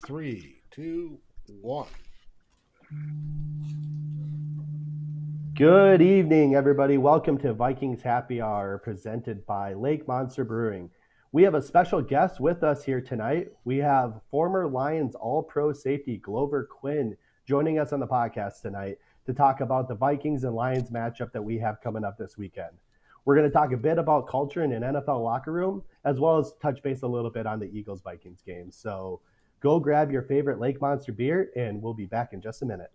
Three, two, one. Good evening, everybody. Welcome to Vikings Happy Hour presented by Lake Monster Brewing. We have a special guest with us here tonight. We have former Lions All-Pro safety Glover Quin joining us on the podcast tonight to talk about the Vikings and Lions matchup that we have coming up this weekend. We're going to talk a bit about culture in an NFL locker room, as well as touch base a little bit on the Eagles-Vikings game. So go grab your favorite Lake Monster beer, and we'll be back in just a minute.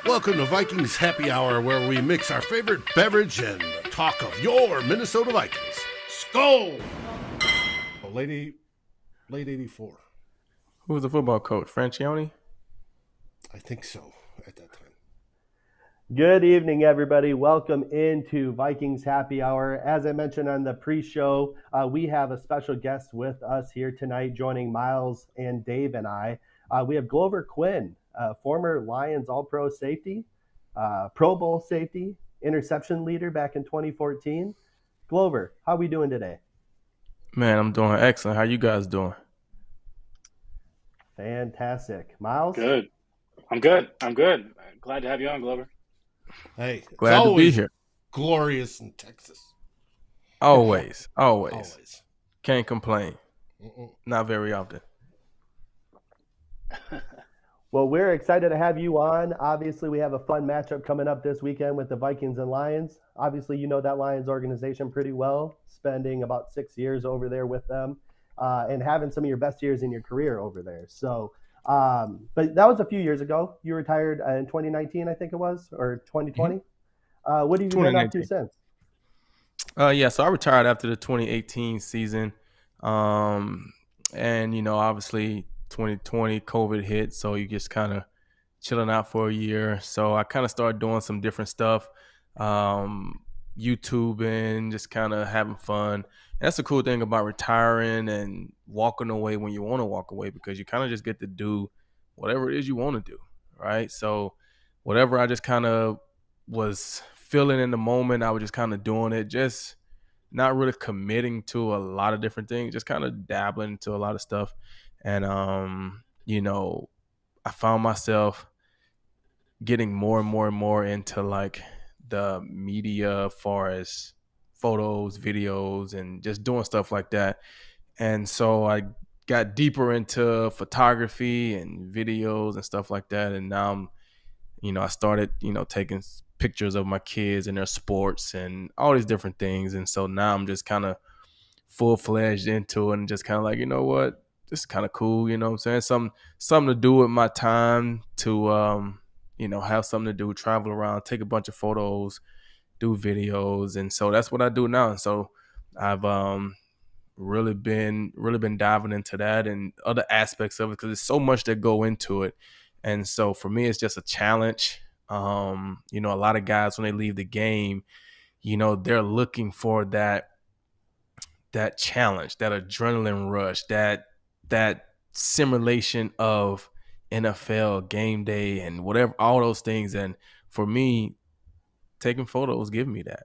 Welcome to Vikings Happy Hour, where we mix our favorite beverage and talk of your Minnesota Vikings. Skol! Late 84. Who was the football coach? Francione? I think so at that time. Good evening, everybody. Welcome into Vikings Happy Hour. As I mentioned on the pre-show, we have a special guest with us here tonight, joining Miles and Dave and I. We have Glover Quin, former Lions All-Pro safety, Pro Bowl safety, interception leader back in 2014. Glover, how are we doing today? Man, I'm doing excellent. How you guys doing? Fantastic. Miles? Good. I'm good. Glad to have you on, Glover. Hey, Glad to be here. Glorious in Texas. Always. Always. Can't complain. Not very often. Well, we're excited to have you on. Obviously, we have a fun matchup coming up this weekend with the Vikings and Lions. Obviously, you know that Lions organization pretty well, spending about 6 years over there with them and having some of your best years in your career over there. So, but that was a few years ago. You retired in 2019, I think it was, or 2020. Mm-hmm. What have you been up to since? So I retired after the 2018 season. And, you know, obviously 2020 COVID hit, so you just kind of chilling out for a year. So I kind of started doing some different stuff, YouTubing, just kind of having fun. And that's the cool thing about retiring and walking away when you want to walk away, because you kind of just get to do whatever it is you want to do, right? So whatever I just kind of was feeling in the moment, I was just kind of doing it, just not really committing to a lot of different things, just kind of dabbling into a lot of stuff. And, you know, I found myself getting more and more into like the media as far as photos, videos, and just doing stuff like that. And so I got deeper into photography and videos and stuff like that. And now I started, taking pictures of my kids and their sports and all these different things. And so now I'm just kind of full-fledged into it and just kind of like, you know what? This is kind of cool, you know what I'm saying? Something to do with my time to, have something to do, travel around, take a bunch of photos, do videos. And so that's what I do now. And so I've really been diving into that and other aspects of it, because there's so much that go into it. And so for me, it's just a challenge. A lot of guys, when they leave the game, they're looking for that challenge, that adrenaline rush, that simulation of NFL game day and whatever, all those things. And for me, taking photos give me that.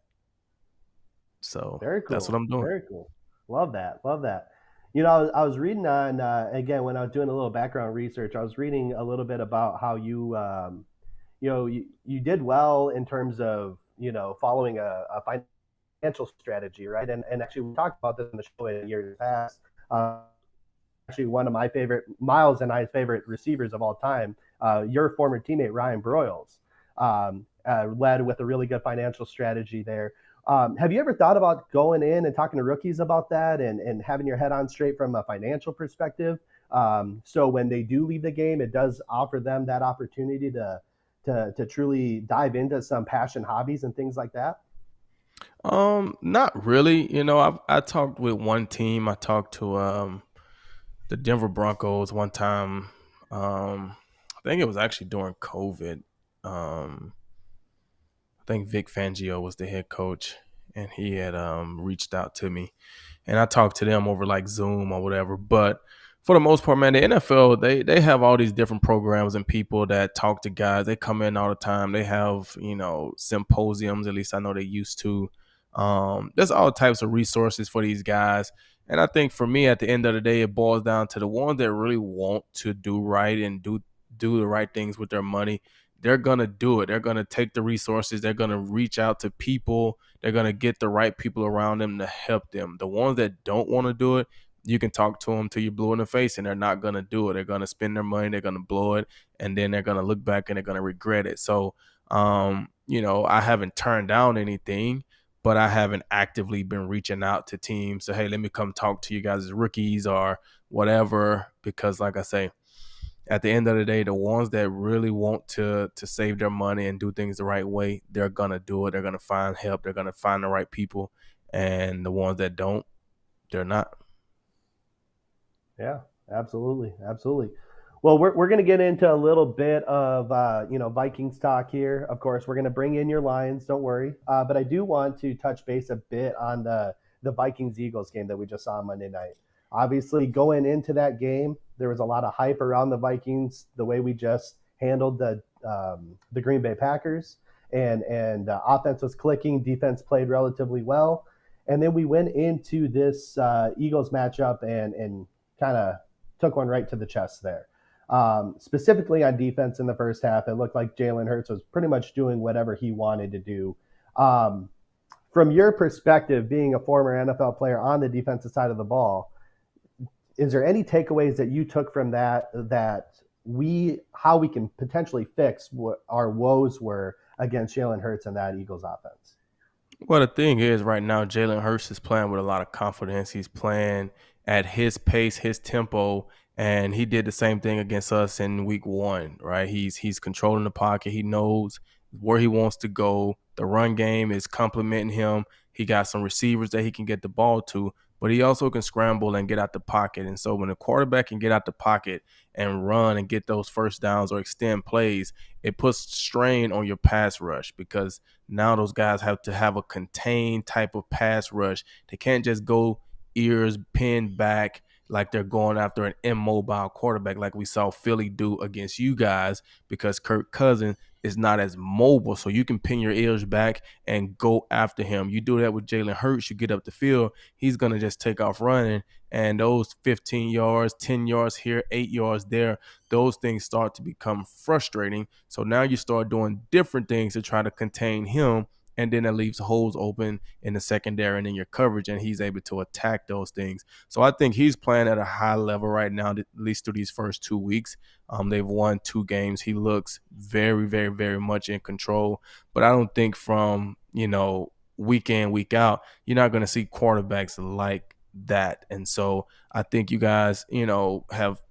So very cool. That's what I'm doing. Very cool. Love that. I was reading on, again, when I was doing a little background research, I was reading a little bit about how you did well in terms of, following a financial strategy, right? And actually, we talked about this in the show in years past. Actually, one of my favorite, Miles and I's favorite receivers of all time, your former teammate, Ryan Broyles, led with a really good financial strategy there. Have you ever thought about going in and talking to rookies about that and having your head on straight from a financial perspective? So when they do leave the game, it does offer them that opportunity to truly dive into some passion hobbies and things like that? Not really. I talked with one team. I talked to the Denver Broncos one time. I think it was actually during COVID. Um, I think Vic Fangio was the head coach, and he had reached out to me, and I talked to them over like Zoom or whatever. But for the most part, man, the NFL they have all these different programs and people that talk to guys. They come in all the time. They have symposiums. At least I know they used to. There's all types of resources for these guys. And I think for me, at the end of the day, it boils down to the ones that really want to do right and do the right things with their money. They're gonna do it. They're gonna take the resources. They're gonna reach out to people. They're gonna get the right people around them to help them. The ones that don't want to do it, you can talk to them till you're blue in the face, and they're not gonna do it. They're gonna spend their money. They're gonna blow it, and then they're gonna look back and they're gonna regret it. So, I haven't turned down anything, but I haven't actively been reaching out to teams. So, hey, let me come talk to you guys as rookies or whatever. Because, like I say, at the end of the day, the ones that really want to save their money and do things the right way, they're gonna do it. They're gonna find help. They're gonna find the right people, and the ones that don't, they're not. Yeah, absolutely, absolutely. Well, we're going to get into a little bit of Vikings talk here. Of course, we're going to bring in your Lions. Don't worry, but I do want to touch base a bit on the Vikings Eagles game that we just saw on Monday night. Obviously, going into that game, there was a lot of hype around the Vikings, the way we just handled the Green Bay Packers, and offense was clicking, defense played relatively well, and then we went into this Eagles matchup and kind of took one right to the chest there. Specifically on defense in the first half, it looked like Jalen Hurts was pretty much doing whatever he wanted to do. From your perspective, being a former NFL player on the defensive side of the ball, is there any takeaways that you took from that how we can potentially fix what our woes were against Jalen Hurts and that Eagles offense? Well, the thing is, right now, Jalen Hurts is playing with a lot of confidence. He's playing at his pace, his tempo, and he did the same thing against us in week one, right? He's controlling the pocket. He knows where he wants to go. The run game is complementing him. He got some receivers that he can get the ball to, but he also can scramble and get out the pocket. And so when a quarterback can get out the pocket and run and get those first downs or extend plays, it puts strain on your pass rush because now those guys have to have a contained type of pass rush. They can't just go ears pinned back like they're going after an immobile quarterback like we saw Philly do against you guys because Kirk Cousins is not as mobile. So you can pin your ears back and go after him. You do that with Jalen Hurts, you get up the field, he's going to just take off running. And those 15 yards, 10 yards here, 8 yards there, those things start to become frustrating. So now you start doing different things to try to contain him. And then it leaves holes open in the secondary and in your coverage, and he's able to attack those things. So I think he's playing at a high level right now, at least through these first 2 weeks. They've won 2 games. He looks very, very, very much in control. But I don't think from, week in, week out, you're not going to see quarterbacks like that. And so I think you guys, have,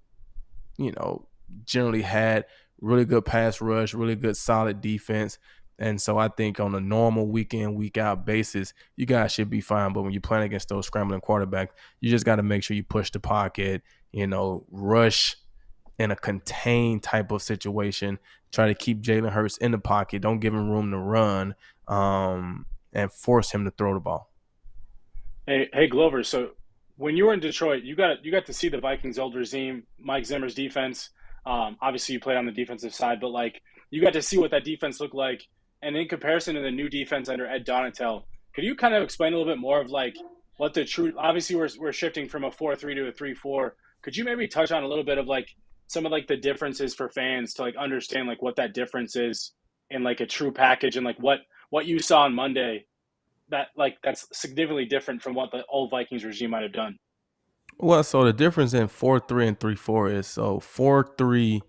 generally had really good pass rush, really good solid defense. And so I think on a normal week in, week out basis, you guys should be fine. But when you're playing against those scrambling quarterbacks, you just got to make sure you push the pocket, rush in a contained type of situation. Try to keep Jalen Hurts in the pocket. Don't give him room to run, and force him to throw the ball. Hey, Glover. So when you were in Detroit, you got to see the Vikings' old regime, Mike Zimmer's defense. Obviously, you played on the defensive side, but you got to see what that defense looked like. And in comparison to the new defense under Ed Donatel, could you kind of explain a little bit more of what the true? Obviously, we're shifting from a 4-3 to a 3-4. Could you maybe touch on a little bit of some of the differences for fans to understand what that difference is in a true package and what you saw on Monday that's significantly different from what the old Vikings regime might have done? Well, so the difference in 4-3 and 3-4 is 4-3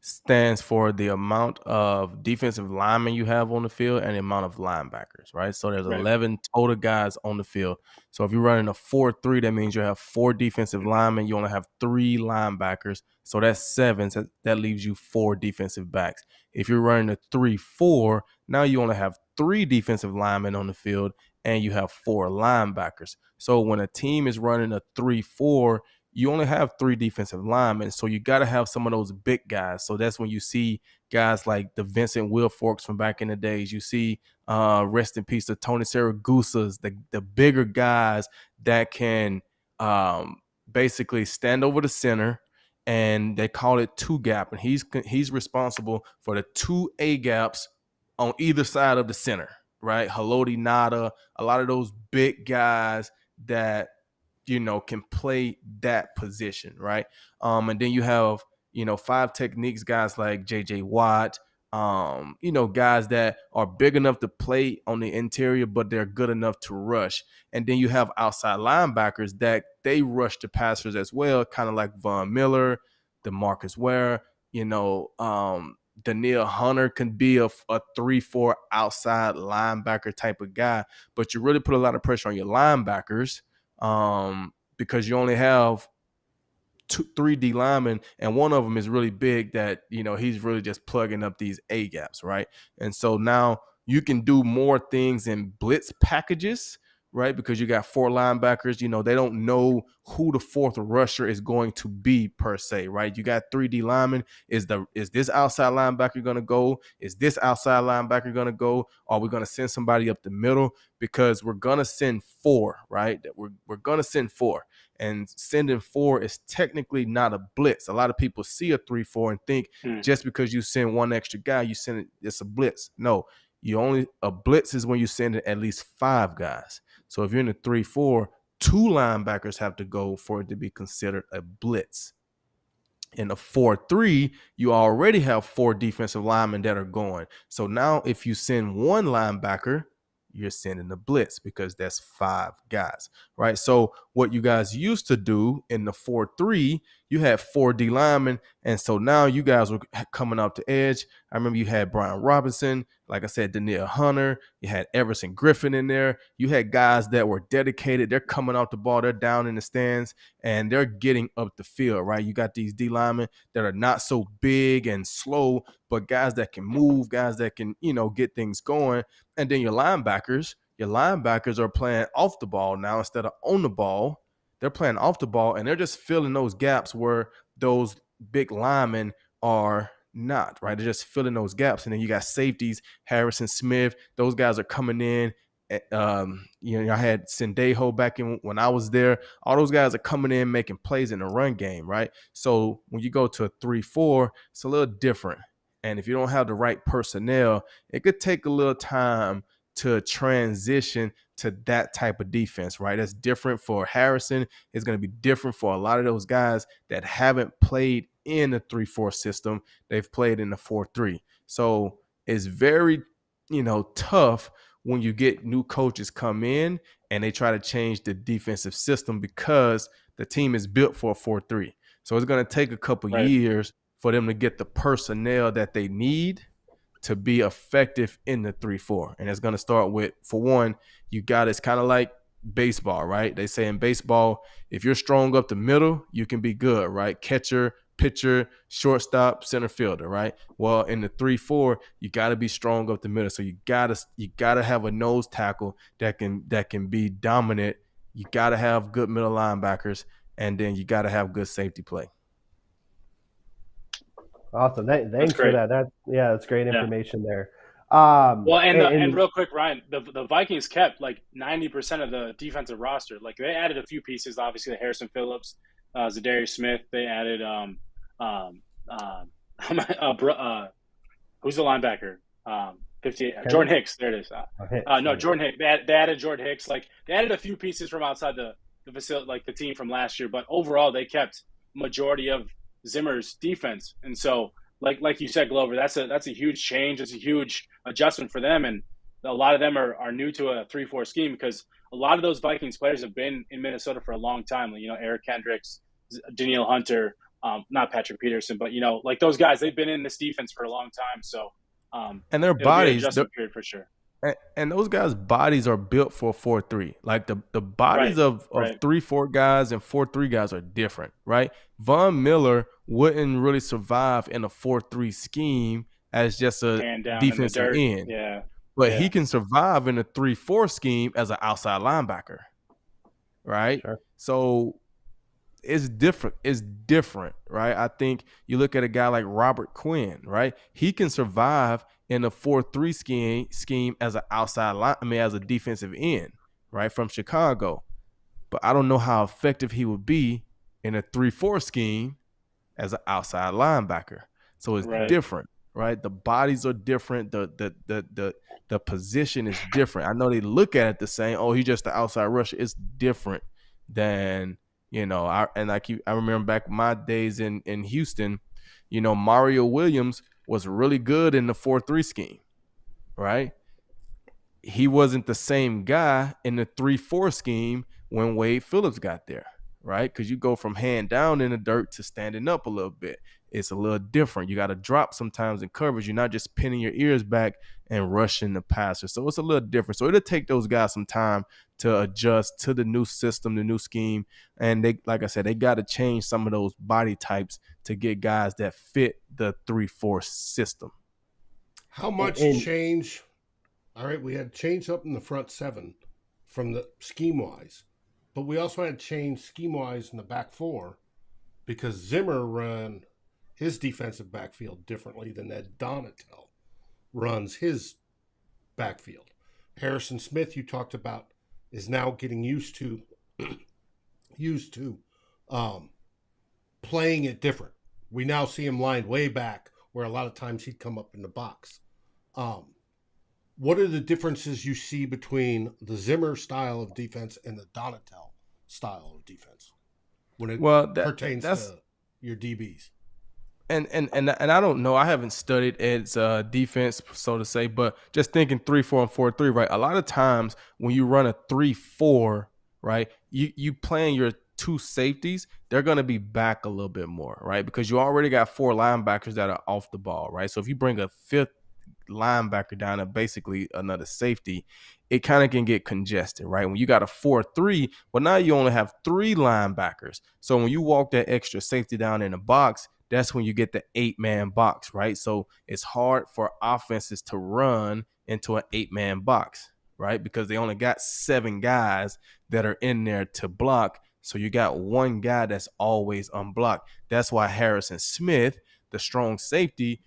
stands for the amount of defensive linemen you have on the field and the amount of linebackers, right? So there's Right. 11 total guys on the field. So if you're running a 4-3, that means you have 4 defensive linemen. You only have 3 linebackers. So that's 7. So that leaves you 4 defensive backs. If you're running a 3-4, now you only have 3 defensive linemen on the field and you have 4 linebackers. So when a team is running a 3-4, you only have 3 defensive linemen. So you got to have some of those big guys. So that's when you see guys like the Vincent Wilforks from back in the days. You see, rest in peace, the Tony Siragusas, the bigger guys that can basically stand over the center, and they call it 2-gap, and he's responsible for the 2 A-gaps on either side of the center, right? Haloti Nada, a lot of those big guys that can play that position, right? And then you have 5 techniques guys like JJ Watt, guys that are big enough to play on the interior, but they're good enough to rush. And then you have outside linebackers that they rush the passers as well, kind of like Von Miller, DeMarcus Ware, Daniil Hunter can be a 3-4 outside linebacker type of guy, but you really put a lot of pressure on your linebackers because you only have 3 D linemen, and one of them is really big that, he's really just plugging up these A gaps, right? And so now you can do more things in blitz packages, right? Because you got 4 linebackers, they don't know who the 4th rusher is going to be per se, right? You got 3 D linemen. Is this outside linebacker going to go? Is this outside linebacker going to go? Are we going to send somebody up the middle? Because we're going to send 4, right? We're going to send 4. And sending 4 is technically not a blitz. A lot of people see a 3-4 and think just because you send 1 extra guy, you send it, it's a blitz. No, a blitz is when you send at least 5 guys. So if you're in a 3-4, 2 linebackers have to go for it to be considered a blitz. In a 4-3, you already have 4 defensive linemen that are going. So now if you send 1 linebacker, you're sending the blitz because that's 5 guys, right? So what you guys used to do in the 4-3, you had 4 D linemen, and so now you guys were coming out the edge. I remember you had Brian Robinson, like I said, Daniil Hunter, you had Everson Griffin in there. You had guys that were dedicated. They're coming out the ball, they're down in the stands, and they're getting up the field, right? You got these D linemen that are not so big and slow, but guys that can move, guys that can, get things going. And then your linebackers are playing off the ball now instead of on the ball. They're playing off the ball, and they're just filling those gaps where those big linemen are not, right? They're just filling those gaps. And then you got safeties, Harrison Smith. Those guys are coming in. I had Sendejo back in when I was there. All those guys are coming in, making plays in the run game, right? So when you go to a 3-4, it's a little different. And if you don't have the right personnel, it could take a little time to transition to that type of defense, right? That's different for Harrison. It's going to be different for a lot of those guys that haven't played in the 3-4 system. They've played in the 4-3. So it's very, tough when you get new coaches come in and they try to change the defensive system because the team is built for a 4-3. So it's going to take a couple years for them to get the personnel that they need to be effective in the 3-4. And it's going to start with, for one, it's kind of like baseball, right? They say in baseball, if you're strong up the middle, you can be good, right? Catcher, pitcher, shortstop, center fielder, right? Well, in the 3-4, you got to be strong up the middle. So you got to have a nose tackle that can be dominant. You got to have good middle linebackers, and then you got to have good safety play. Awesome. Thanks for that. That's great information there. And real quick, Ryan, the Vikings kept like 90% of the defensive roster. Like they added a few pieces, obviously the Harrison Phillips, Zadarius Smith. They added who's the linebacker? 58. Jordan Hicks. There it is. Jordan Hicks. They added Jordan Hicks. Like they added a few pieces from outside the facility, like the team from last year. But overall, they kept majority of Zimmer's defense. And so like you said, Glover, that's a huge change. It's a huge adjustment for them. And a lot of them are new to a 3-4 scheme because a lot of those Vikings players have been in Minnesota for a long time. Eric Kendricks, Daniil Hunter, not Patrick Peterson, but like those guys, they've been in this defense for a long time. So and their bodies, adjustment period for sure. And those guys' bodies are built for 4-3. Like the bodies of 3-4 guys and 4-3 guys are different, right? Von Miller wouldn't really survive in a 4-3 scheme as just a defensive end. Yeah. but Yeah. he can survive in a 3-4 scheme as an outside linebacker, right? Sure. So it's different. It's different, right? I think you look at a guy like Robert Quinn, right? He can survive in a 4-3 scheme as an outside line, as a defensive end, right, from Chicago. But I don't know how effective he would be in a 3-4 scheme as an outside linebacker. So it's Right. different, right? The bodies are different. The position is different. I know they look at it the same. Oh, he's just the outside rusher. It's different than, I remember back my days in Houston, Mario Williams was really good in the 4-3 scheme, right? He wasn't the same guy in the 3-4 scheme when Wade Phillips got there, right? Because you go from hand down in the dirt to standing up a little bit. It's a little different. You got to drop sometimes in coverage. You're not just pinning your ears back and rushing the passer. So it's a little different. So it'll take those guys some time to adjust to the new system, the new scheme. And they, like I said, they got to change some of those body types to get guys that fit the 3-4 system. How much change? All right, we had change up in the front seven from the scheme-wise, but we also had change scheme-wise in the back four because Zimmer ran his defensive backfield differently than Ed Donatel runs his backfield. Harrison Smith, you talked about, is now getting used to playing it different. We now see him lined way back where a lot of times he'd come up in the box. What are the differences you see between the Zimmer style of defense and the Donatel style of defense when it pertains to your DBs? And I don't know. I haven't studied Ed's defense, so to say, but just thinking 3-4 and 4-3, right? A lot of times when you run a 3-4, right, you playing your two safeties, they're going to be back a little bit more, right? Because you already got four linebackers that are off the ball, right? So if you bring a fifth linebacker down to basically another safety, it kind of can get congested, right? When you got a 4-3, well, now you only have three linebackers. So when you walk that extra safety down in the box, that's when you get the 8-man box, right? So it's hard for offenses to run into an 8-man box, right? Because they only got 7 guys that are in there to block. So you got one guy that's always unblocked. That's why Harrison Smith, the strong safety,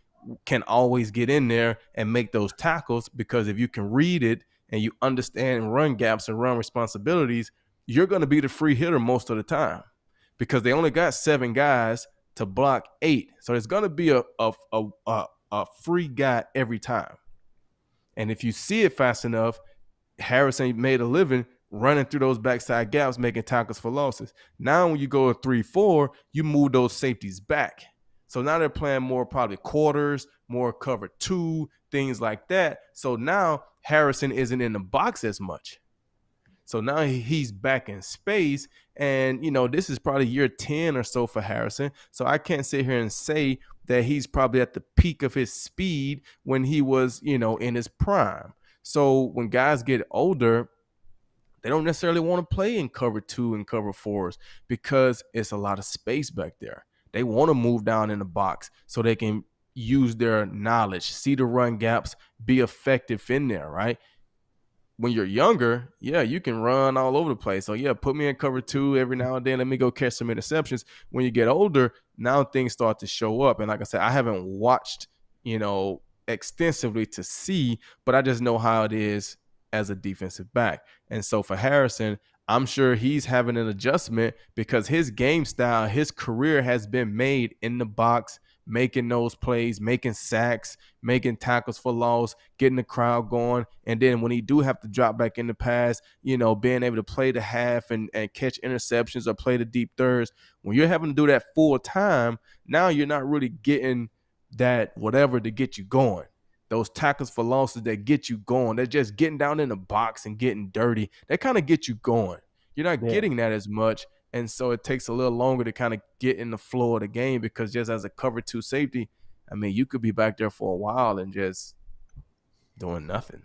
can always get in there and make those tackles, because if you can read it and you understand run gaps and run responsibilities, you're going to be the free hitter most of the time because they only got 7 guys to block 8. So there's going to be a free guy every time. And if you see it fast enough, Harrison made a living running through those backside gaps, making tackles for losses. Now when you go to 3-4, you move those safeties back. So now they're playing more probably quarters, more cover 2, things like that. So now Harrison isn't in the box as much. So now he's back in space. And, this is probably year 10 or so for Harrison. So I can't sit here and say that he's probably at the peak of his speed when he was, in his prime. So when guys get older, they don't necessarily want to play in cover 2 and cover 4s because it's a lot of space back there. They want to move down in the box so they can use their knowledge, see the run gaps, be effective in there, right? When you're younger, yeah, you can run all over the place. So, yeah, put me in cover 2 every now and then. Let me go catch some interceptions. When you get older, now things start to show up. And like I said, I haven't watched, extensively to see, but I just know how it is as a defensive back. And so for Harrison, I'm sure he's having an adjustment because his game style, his career has been made in the box, making those plays, making sacks, making tackles for loss, getting the crowd going. And then when he do have to drop back in the pass, being able to play the half and catch interceptions or play the deep thirds. When you're having to do that full time, now you're not really getting that whatever to get you going. Those tackles for losses that get you going, they're just getting down in the box and getting dirty. They kind of get you going. You're not getting that as much. And so it takes a little longer to kind of get in the flow of the game because just as a cover 2 safety, you could be back there for a while and just doing nothing.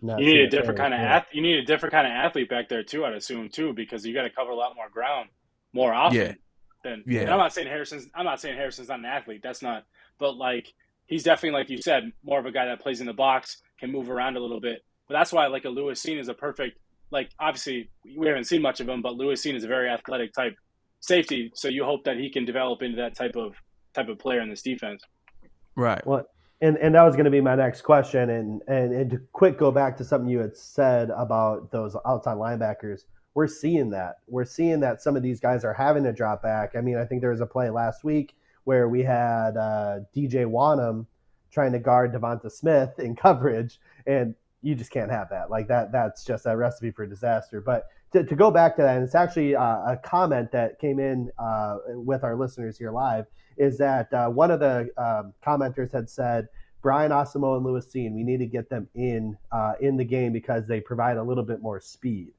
You need a different kind of you need a different kind of athlete back there too, I'd assume too, because you got to cover a lot more ground more often. And I'm not saying Harrison's not an athlete. That's not, but like he's definitely, like you said, more of a guy that plays in the box, can move around a little bit. But that's why like a Lewis Cine is a perfect, like obviously we haven't seen much of him, but Lewis Cine is a very athletic type safety. So you hope that he can develop into that type of player in this defense. Right. Well, and that was going to be my next question. And to quick go back to something you had said about those outside linebackers. We're seeing that. We're seeing that some of these guys are having to drop back. I mean, I think there was a play last week where we had DJ Wanham trying to guard Devonta Smith in coverage, and you just can't have that. Like that's just a recipe for disaster. But to go back to that, and it's actually a comment that came in with our listeners here live, is that one of the commenters had said, Brian Asamoah and Lewis Cine, we need to get them in the game because they provide a little bit more speed.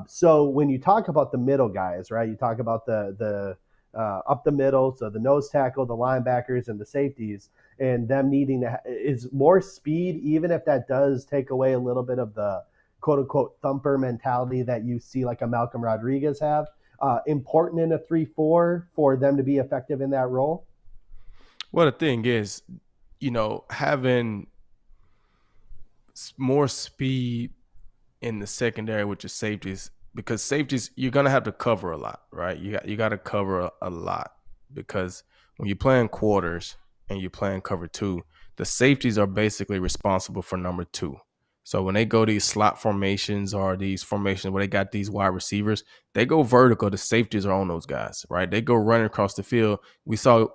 So when you talk about the middle guys, right, you talk about the up the middle, so the nose tackle, the linebackers, and the safeties, and them needing to is more speed, even if that does take away a little bit of the quote-unquote thumper mentality that you see like a Malcolm Rodriguez have, important in a 3-4 for them to be effective in that role? Well, the thing is, having more speed in the secondary with your safeties, because safeties, you're going to have to cover a lot, right? You got to cover a lot, because when you're playing quarters and you're playing cover two, the safeties are basically responsible for number two. So when they go these slot formations or these formations where they got these wide receivers, they go vertical. The safeties are on those guys, right? They go running across the field. We saw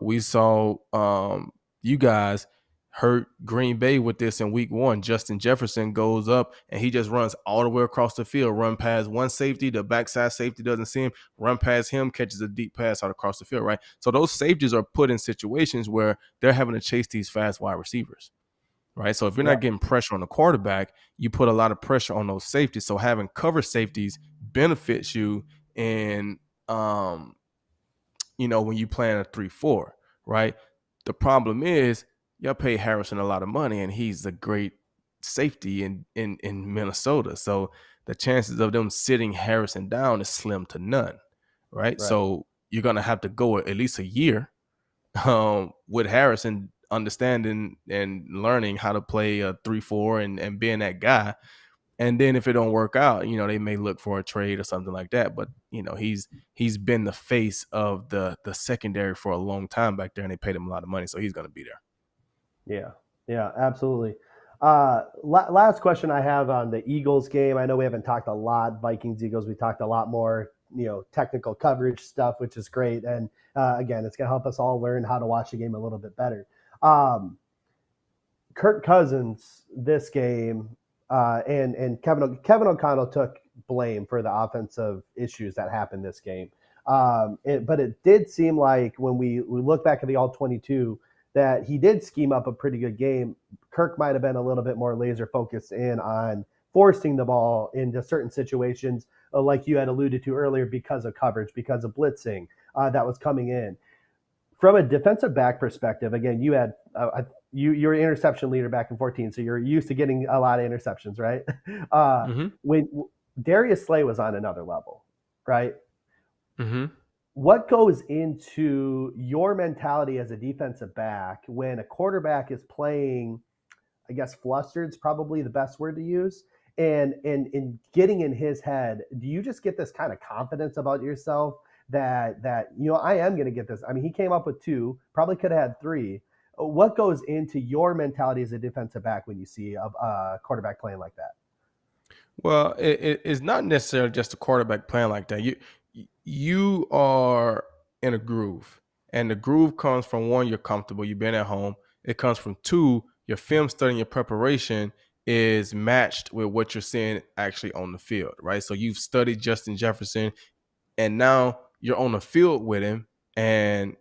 you guys hurt Green Bay with this in week 1. Justin Jefferson goes up and he just runs all the way across the field, run past one safety, the backside safety doesn't see him, run past him, catches a deep pass out across the field, right? So those safeties are put in situations where they're having to chase these fast wide receivers, right? So if you're not getting pressure on the quarterback, you put a lot of pressure on those safeties. So having cover safeties benefits you in, when you play in a 3-4, right? The problem is y'all pay Harrison a lot of money, and he's a great safety in Minnesota. So the chances of them sitting Harrison down is slim to none, right? So you're going to have to go at least a year with Harrison understanding and learning how to play a 3-4 and being that guy. And then if it don't work out, they may look for a trade or something like that. But, he's been the face of the secondary for a long time back there, and they paid him a lot of money. So he's going to be there. Yeah, absolutely. Last question I have on the Eagles game. I know we haven't talked a lot Vikings Eagles. We talked a lot more, technical coverage stuff, which is great. And again, it's going to help us all learn how to watch the game a little bit better. Kirk Cousins this game, and Kevin O'Connell took blame for the offensive issues that happened this game. But it did seem like when we look back at the All-22 that he did scheme up a pretty good game. Kirk might have been a little bit more laser focused in on forcing the ball into certain situations, like you had alluded to earlier, because of coverage, because of blitzing that was coming in. From a defensive back perspective, again, you had you're an interception leader back in 2014, so you're used to getting a lot of interceptions, right? When Darius Slay was on another level, right? Mm-hmm. What goes into your mentality as a defensive back when a quarterback is playing, I guess flustered is probably the best word to use, and getting in his head? Do you just get this kind of confidence about yourself that I am going to get this? I mean, he came up with 2, probably could have had 3. What goes into your mentality as a defensive back when you see a quarterback playing like that? Well, it's not necessarily just a quarterback playing like that. You are in a groove, and the groove comes from 1, you're comfortable, you've been at home. It comes from 2, your film study and your preparation is matched with what you're seeing actually on the field, right? So you've studied Justin Jefferson, and now you're on the field with him, and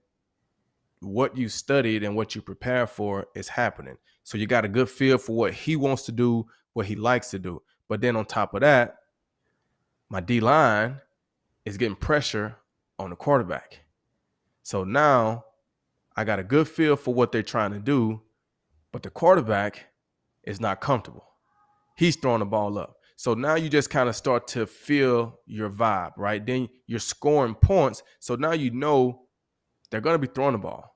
what you studied and what you prepare for is happening. So you got a good feel for what he wants to do, what he likes to do. But then on top of that, my D-line is getting pressure on the quarterback. So now I got a good feel for what they're trying to do, but the quarterback is not comfortable. He's throwing the ball up. So now you just kind of start to feel your vibe, right? Then you're scoring points. So now you know they're going to be throwing the ball,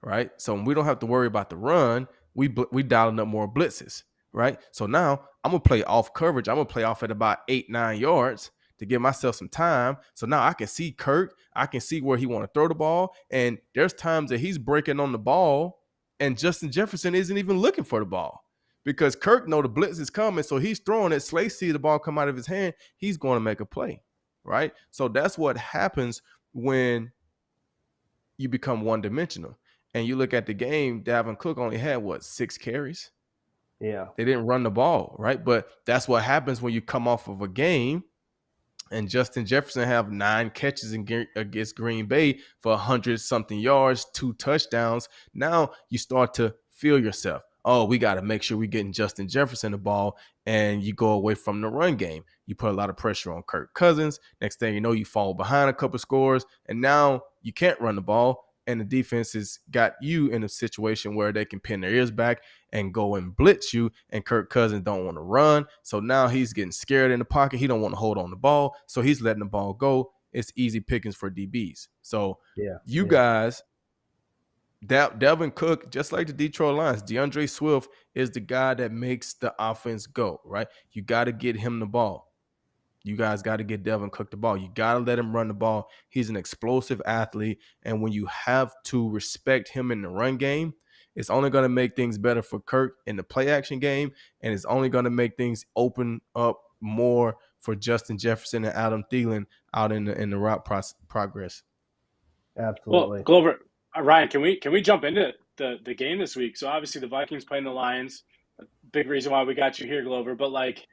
right? So we don't have to worry about the run. We dialing up more blitzes, right? So now I'm going to play off coverage. I'm going to play off at about 8-9 yards to give myself some time. So now I can see Kirk. I can see where he want to throw the ball. And there's times that he's breaking on the ball and Justin Jefferson isn't even looking for the ball because Kirk know the blitz is coming. So he's throwing it. Slay sees the ball come out of his hand. He's going to make a play, right? So that's what happens when you become one-dimensional. And you look at the game, Dalvin Cook only had, 6 carries? Yeah. They didn't run the ball, right? But that's what happens when you come off of a game and Justin Jefferson have 9 catches against Green Bay for 100-something yards, 2 touchdowns. Now you start to feel yourself. Oh, we got to make sure we're getting Justin Jefferson the ball, and you go away from the run game. You put a lot of pressure on Kirk Cousins. Next thing you know, you fall behind a couple scores, and now you can't run the ball, and the defense has got you in a situation where they can pin their ears back and go and blitz you, and Kirk Cousins don't want to run. So now he's getting scared in the pocket. He don't want to hold on the ball, so he's letting the ball go. It's easy pickings for DBs. So you guys, Dalvin Cook, just like the Detroit Lions, DeAndre Swift is the guy that makes the offense go, right? You got to get him the ball. You guys got to get Dalvin Cook the ball. You got to let him run the ball. He's an explosive athlete, and when you have to respect him in the run game, it's only going to make things better for Kirk in the play action game, and it's only going to make things open up more for Justin Jefferson and Adam Thielen out in the route progress. Absolutely. Well, Glover, Ryan, can we jump into the game this week? So obviously the Vikings playing the Lions. A big reason why we got you here, Glover. But like,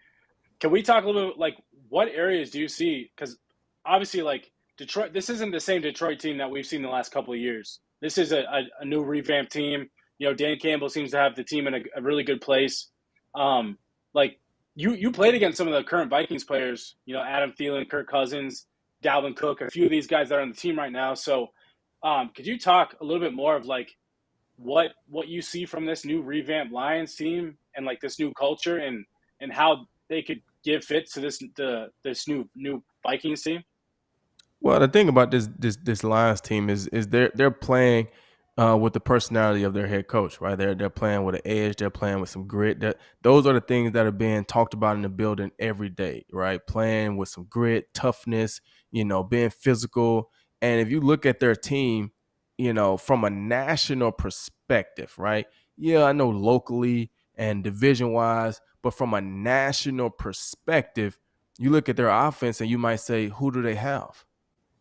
can we talk a little bit like what areas do you see? Because obviously, like Detroit, this isn't the same Detroit team that we've seen the last couple of years. This is a new revamped team. You know, Dan Campbell seems to have the team in a really good place. Like you played against some of the current Vikings players. You know, Adam Thielen, Kirk Cousins, Dalvin Cook, a few of these guys that are on the team right now. So, could you talk a little bit more of like what you see from this new revamped Lions team and like this new culture and how they could give fit to this new Vikings team? Well, the thing about this Lions team is they're playing with the personality of their head coach, right? They're playing with an edge. They're playing with some grit. Those are the things that are being talked about in the building every day, right? Playing with some grit, toughness, being physical. And if you look at their team, from a national perspective, right? Yeah, I know locally and division-wise, but from a national perspective, you look at their offense and you might say, who do they have?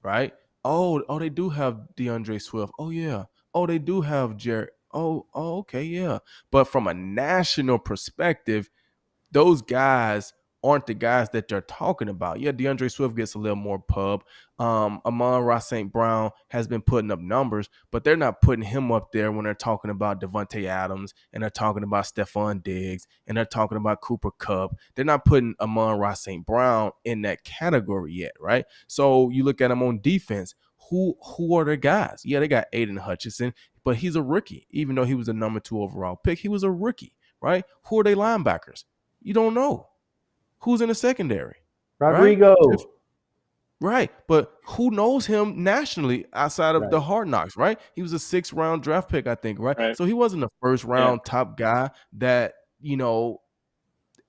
Right? Oh, they do have DeAndre Swift. Oh, yeah. Oh, they do have Jared. Oh, okay, yeah. But from a national perspective, those guys aren't the guys that they're talking about. Yeah, DeAndre Swift gets a little more pub. Amon-Ra St. Brown has been putting up numbers, but they're not putting him up there when they're talking about Devontae Adams and they're talking about Stephon Diggs and they're talking about Cooper Kupp. They're not putting Amon-Ra St. Brown in that category yet, right? So you look at them on defense. Who are their guys? Yeah, they got Aiden Hutchinson, but he's a rookie. Even though he was the number 2 overall pick, he was a rookie, right? Who are they linebackers? You don't know who's in the secondary. Rodrigo. Right. But who knows him nationally outside of the Hard Knocks, right? He was a 6th round draft pick, I think, right? So he wasn't a first round top guy that,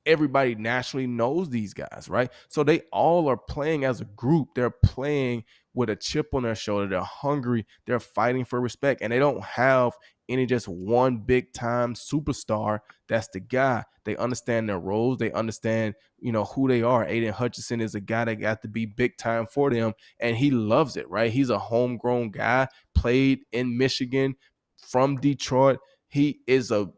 everybody nationally knows these guys, right? So they all are playing as a group. They're playing with a chip on their shoulder. They're hungry. They're fighting for respect. And they don't have any just one big time superstar. That's the guy. They understand their roles. They understand, who they are. Aiden Hutchinson is a guy that got to be big time for them. And he loves it, right? He's a homegrown guy, played in Michigan, from Detroit. He is a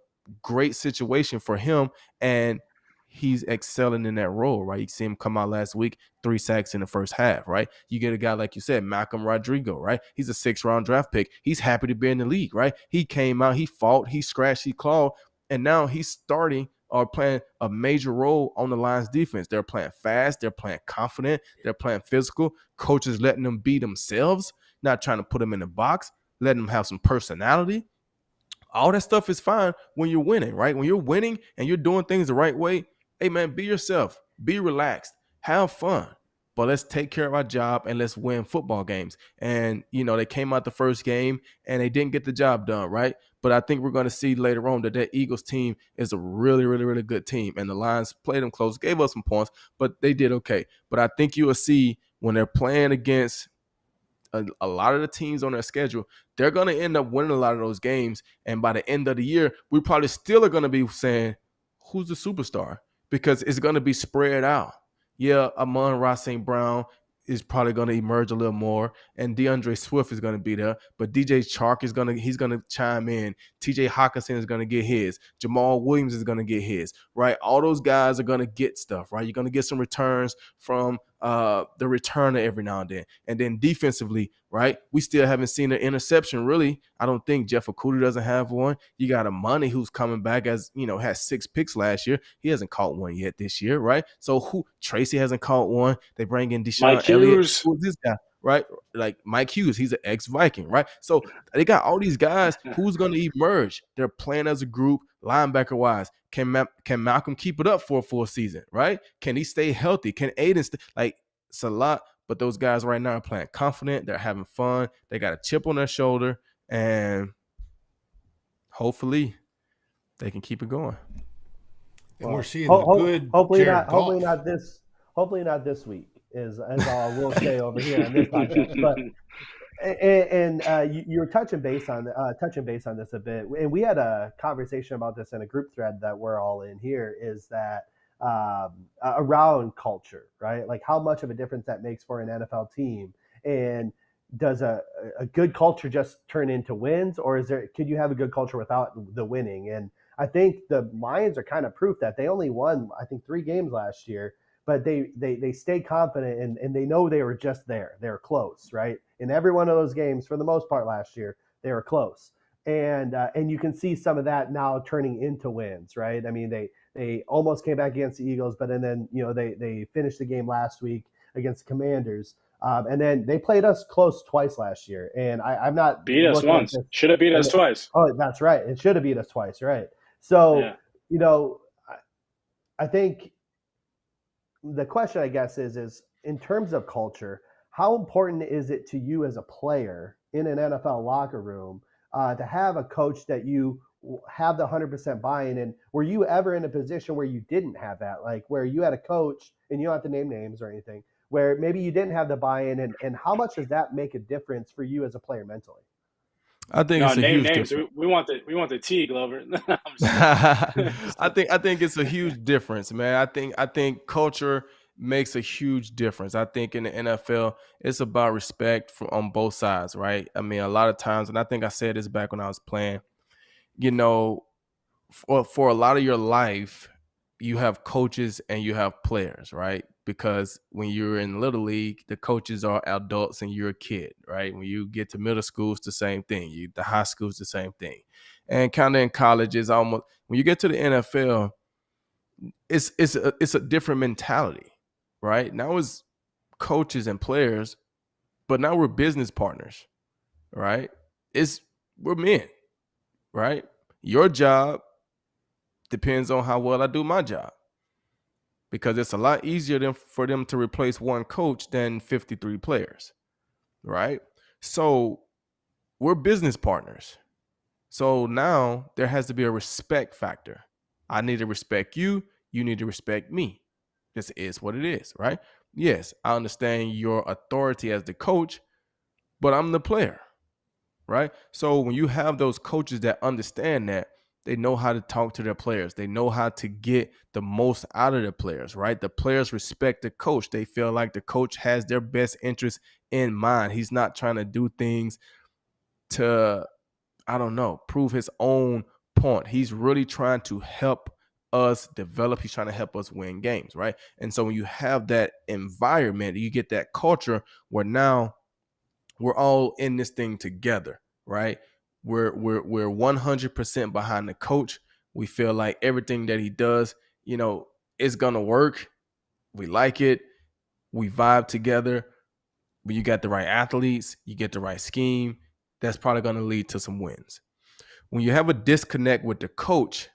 great situation for him. And he's excelling in that role, right? You see him come out last week, 3 sacks in the first half, right? You get a guy, like you said, Malcolm Rodrigo, right? He's a 6th round draft pick. He's happy to be in the league, right? He came out, he fought, he scratched, he clawed, and now he's starting or playing a major role on the Lions defense. They're playing fast, they're playing confident, they're playing physical. Coaches letting them be themselves, not trying to put them in the box, letting them have some personality. All that stuff is fine when you're winning, right? When you're winning and you're doing things the right way, hey, man, be yourself. Be relaxed. Have fun. but let's take care of our job and let's win football games. And, they came out the first game and they didn't get the job done, right? But I think we're going to see later on that Eagles team is a really, really, really good team. And the Lions played them close, gave us some points, but they did okay. But I think you will see when they're playing against a lot of the teams on their schedule, they're going to end up winning a lot of those games. And by the end of the year, we probably still are going to be saying, who's the superstar? Because it's going to be spread out. Yeah, Amon-Ra St. Brown is probably going to emerge a little more, and DeAndre Swift is going to be there. But DJ Chark he's going to chime in. TJ Hawkinson is going to get his. Jamal Williams is going to get his. Right, all those guys are going to get stuff. Right, you're going to get some returns from the returner every now and then. And then defensively, right, we still haven't seen an interception really. I don't think Jeff Okudah doesn't have one. You got Amani who's coming back as had 6 picks last year. He hasn't caught one yet this year, right? So Tracy hasn't caught one. They bring in Deshaun Elliott. Who's this guy? Right? Like Mike Hughes, he's an ex-Viking, right? So they got all these guys. Who's going to emerge? They're playing as a group, linebacker-wise. Can Malcolm keep it up for a full season, right? Can he stay healthy? Can Aiden stay? Like, it's a lot, but those guys right now are playing confident. They're having fun. They got a chip on their shoulder, and hopefully they can keep it going. And we're seeing good hopefully Jared hopefully Goff. not this week is all I will say over here on this podcast. But and you're touching base on this a bit, and we had a conversation about this in a group thread that we're all in here. Is that around culture, right? Like how much of a difference that makes for an NFL team, and does a good culture just turn into wins, or could you have a good culture without the winning? And I think the Lions are kind of proof that they only won, I think, 3 games last year, but they stayed confident and they know they were just there. They were close, right? In every one of those games, for the most part last year, they were close. And you can see some of that now turning into wins, right? I mean, they almost came back against the Eagles, but then they finished the game last week against the Commanders. And then they played us close twice last year. And I'm not beat us once. Should have beat us twice. Oh, that's right. It should have beat us twice, right? So, I think the question, I guess, is in terms of culture, how important is it to you as a player in an NFL locker room to have a coach that you have the 100% buy-in? And were you ever in a position where you didn't have that, like where you had a coach, and you don't have to name names or anything, where maybe you didn't have the buy-in, and how much does that make a difference for you as a player mentally? I think it's a huge names. difference. We want the T, Glover. I think it's a huge difference, man. I think culture makes a huge difference. I think in the NFL, it's about respect on both sides, right? I mean, a lot of times, and I think I said this back when I was playing, for a lot of your life, you have coaches and you have players, right? Because when you're in Little League, the coaches are adults and you're a kid, right? When you get to middle school, it's the same thing. The high school is the same thing. And kind of in college, is almost, when you get to the NFL, it's a different mentality, right? Now it's coaches and players, but now we're business partners, right? We're men, right? Your job depends on how well I do my job, because it's a lot easier for them to replace one coach than 53 players, right? So we're business partners. So now there has to be a respect factor. I need to respect you. You need to respect me. This is what it is, right? Yes, I understand your authority as the coach, but I'm the player, right? So when you have those coaches that understand that, they know how to talk to their players. They know how to get the most out of their players, right? The players respect the coach. They feel like the coach has their best interest in mind. He's not trying to do things to, prove his own point. He's really trying to help us develop. He's trying to help us win games, right? And so when you have that environment, you get that culture where now we're all in this thing together, right? We're 100% behind the coach. We feel like everything that he does, is gonna work. We like it. We vibe together. When you got the right athletes, you get the right scheme, that's probably gonna lead to some wins. When you have a disconnect with the coach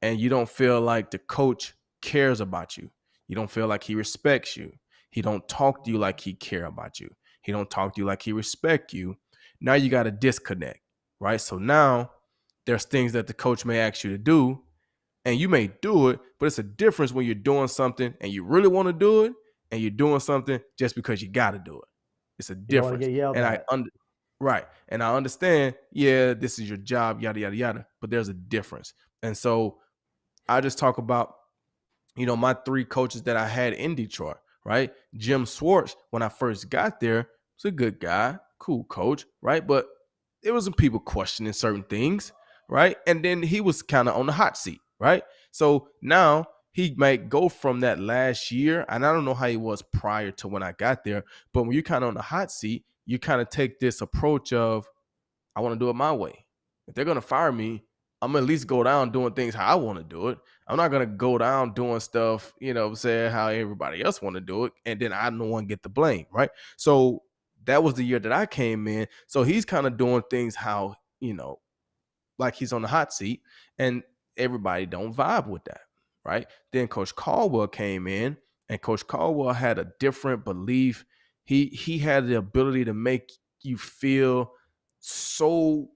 and you don't feel like the coach cares about you, you don't feel like he respects you, He don't talk to you like he care about you. He don't talk to you like he respect you. Now you got a disconnect, right? So now there's things that the coach may ask you to do, and you may do it, but it's a difference when you're doing something and you really want to do it, and you're doing something just because you got to do it. It's a difference. You don't want to get yelled at. Right. And I understand, yeah, this is your job, yada, yada, yada, but there's a difference. And so I just talk about, my 3 coaches that I had in Detroit, right? Jim Schwartz, when I first got there, was a good guy, cool coach, right? But there was some people questioning certain things, right? And then he was kind of on the hot seat, right? So now he might go from that last year, and I don't know how he was prior to when I got there, but when you're kind of on the hot seat, you kind of take this approach of, I want to do it my way. If they're going to fire me, I'm going to at least go down doing things how I want to do it. I'm not going to go down doing stuff, saying how everybody else want to do it, and then I don't want to get the blame, right? So that was the year that I came in. So he's kind of doing things how, like he's on the hot seat, and everybody don't vibe with that, right? Then Coach Caldwell came in, and Coach Caldwell had a different belief. He had the ability to make you feel so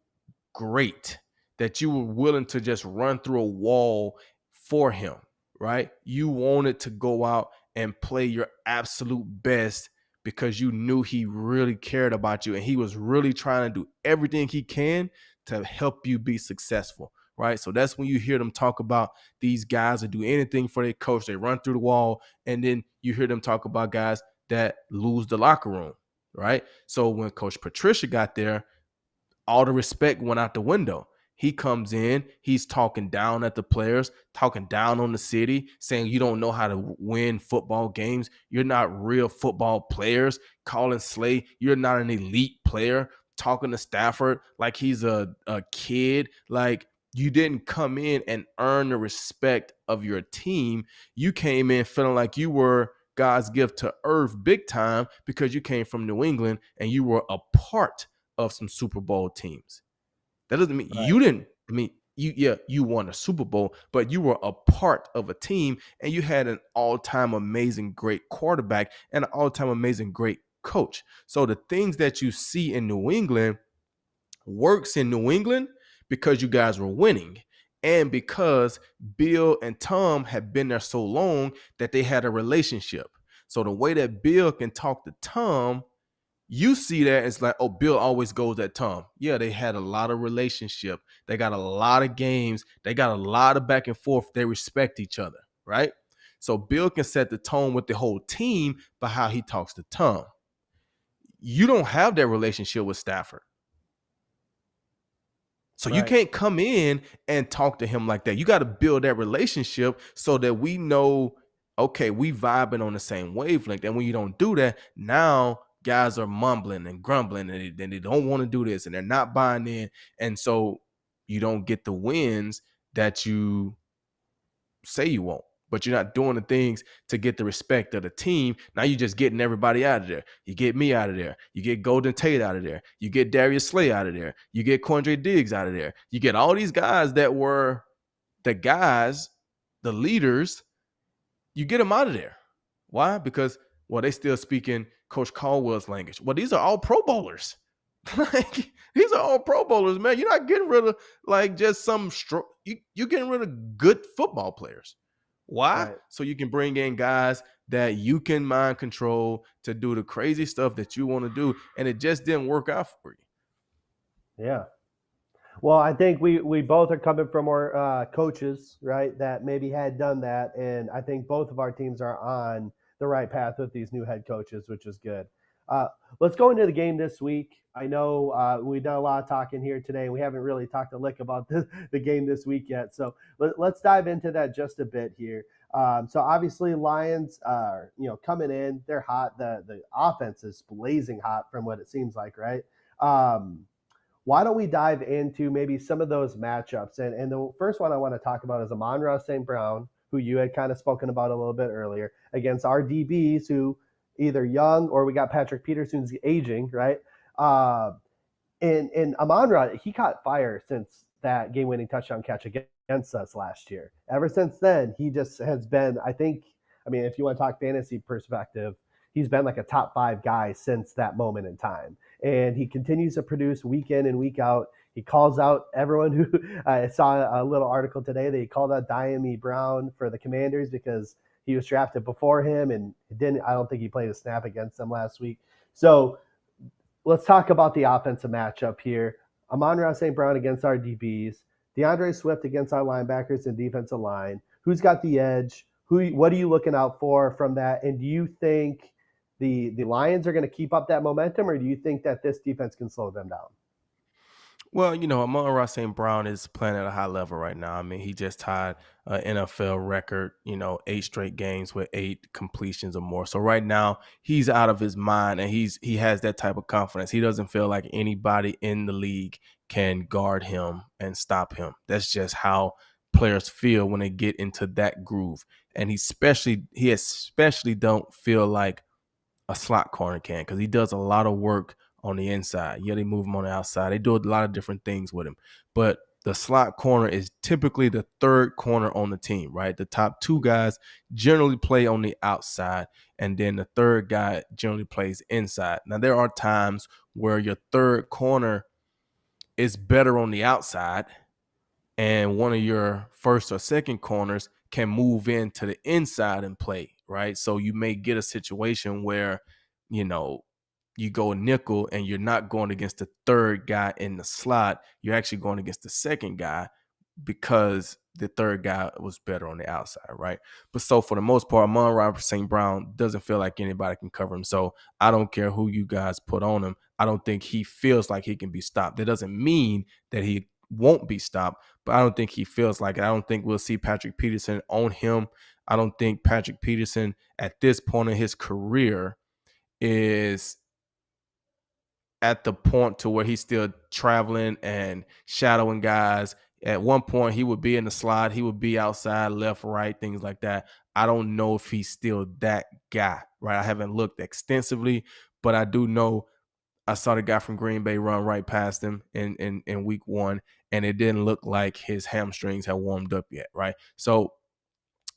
great that you were willing to just run through a wall for him, right? You wanted to go out and play your absolute best because you knew he really cared about you, and he was really trying to do everything he can to help you be successful, right? So that's when you hear them talk about these guys that do anything for their coach. They run through the wall, and then you hear them talk about guys that lose the locker room, right? So when Coach Patricia got there, all the respect went out the window. He comes in, he's talking down at the players, talking down on the city, saying you don't know how to win football games. You're not real football players. Calling Slay, you're not an elite player. Talking to Stafford like he's a kid. Like, you didn't come in and earn the respect of your team. You came in feeling like you were God's gift to earth big time because you came from New England and you were a part of some Super Bowl teams. That doesn't mean you didn't. I mean, you won a Super Bowl, but you were a part of a team, and you had an all-time amazing great quarterback and an all-time amazing great coach. So the things that you see in New England works in New England because you guys were winning, and because Bill and Tom had been there so long that they had a relationship. So the way that Bill can talk to Tom, you see that it's like, oh, Bill always goes at Tom. Yeah, they had a lot of relationship. They got a lot of games. They got a lot of back and forth. They respect each other, right? So Bill can set the tone with the whole team by how he talks to Tom. You don't have that relationship with Stafford. So you can't come in and talk to him like that. You got to build that relationship so that we know, okay, we vibing on the same wavelength. And when you don't do that, now guys are mumbling and grumbling, and they don't want to do this, and they're not buying in. And so you don't get the wins that you say you won't, but you're not doing the things to get the respect of the team. Now you're just getting everybody out of there. You get me out of there. You get Golden Tate out of there. You get Darius Slay out of there. You get Quandre Diggs out of there. You get all these guys that were the guys, the leaders. You get them out of there. Why? Because, well, they still speaking Coach Caldwell's language. Well, these are all Pro Bowlers. Like, these are all Pro Bowlers, man. You're not getting rid of like just some you're getting rid of good football players. Why? Right. So you can bring in guys that you can mind control to do the crazy stuff that you want to do, and it just didn't work out for you. Yeah. Well, I think we both are coming from our coaches, right, that maybe had done that, and I think both of our teams are on the right path with these new head coaches, which is good. Let's go into the game this week. I know we've done a lot of talking here today. We haven't really talked a lick about the game this week yet. So let's dive into that just a bit here. So obviously Lions are, coming in. They're hot. The offense is blazing hot from what it seems like, right? Why don't we dive into maybe some of those matchups? And the first one I want to talk about is Amon-Ra St. Brown, who you had kind of spoken about a little bit earlier, against our DBs who either young or we got Patrick Peterson's aging, right? And Amon-Ra, he caught fire since that game-winning touchdown catch against us last year. Ever since then, he just has been, I mean, if you want to talk fantasy perspective, he's been like a top 5 guy since that moment in time. And he continues to produce week in and week out. He calls out everyone who I saw a little article today that he called out Diami Brown for the Commanders because he was drafted before him and I don't think he played a snap against them last week. So let's talk about the offensive matchup here. Amon-Ra St. Brown against our DBs, DeAndre Swift against our linebackers and defensive line. Who's got the edge? What are you looking out for from that? And do you think the Lions are going to keep up that momentum, or do you think that this defense can slow them down? Well, Amon-Ra St. Brown is playing at a high level right now. I mean, he just tied an NFL record, 8 straight games with 8 completions or more. So right now he's out of his mind, and he has that type of confidence. He doesn't feel like anybody in the league can guard him and stop him. That's just how players feel when they get into that groove. And he especially don't feel like a slot corner can, because he does a lot of work on the inside. Yeah, they move him on the outside. They do a lot of different things with him. But the slot corner is typically the third corner on the team, right? The top 2 guys generally play on the outside, and then the third guy generally plays inside. Now, there are times where your third corner is better on the outside, and one of your first or second corners can move into the inside and play, right? So you may get a situation where, you go nickel and you're not going against the third guy in the slot. You're actually going against the second guy because the third guy was better on the outside, right? But so for the most part, Amon-Ra St. Brown doesn't feel like anybody can cover him. So I don't care who you guys put on him. I don't think he feels like he can be stopped. That doesn't mean that he won't be stopped, but I don't think he feels like it. I don't think we'll see Patrick Peterson on him. I don't think Patrick Peterson at this point in his career is at the point to where he's still traveling and shadowing guys. At one point, he would be in the slot. He would be outside, left, right, things like that. I don't know if he's still that guy, right? I haven't looked extensively, but I do know I saw the guy from Green Bay run right past him in week 1, and it didn't look like his hamstrings had warmed up yet, right? So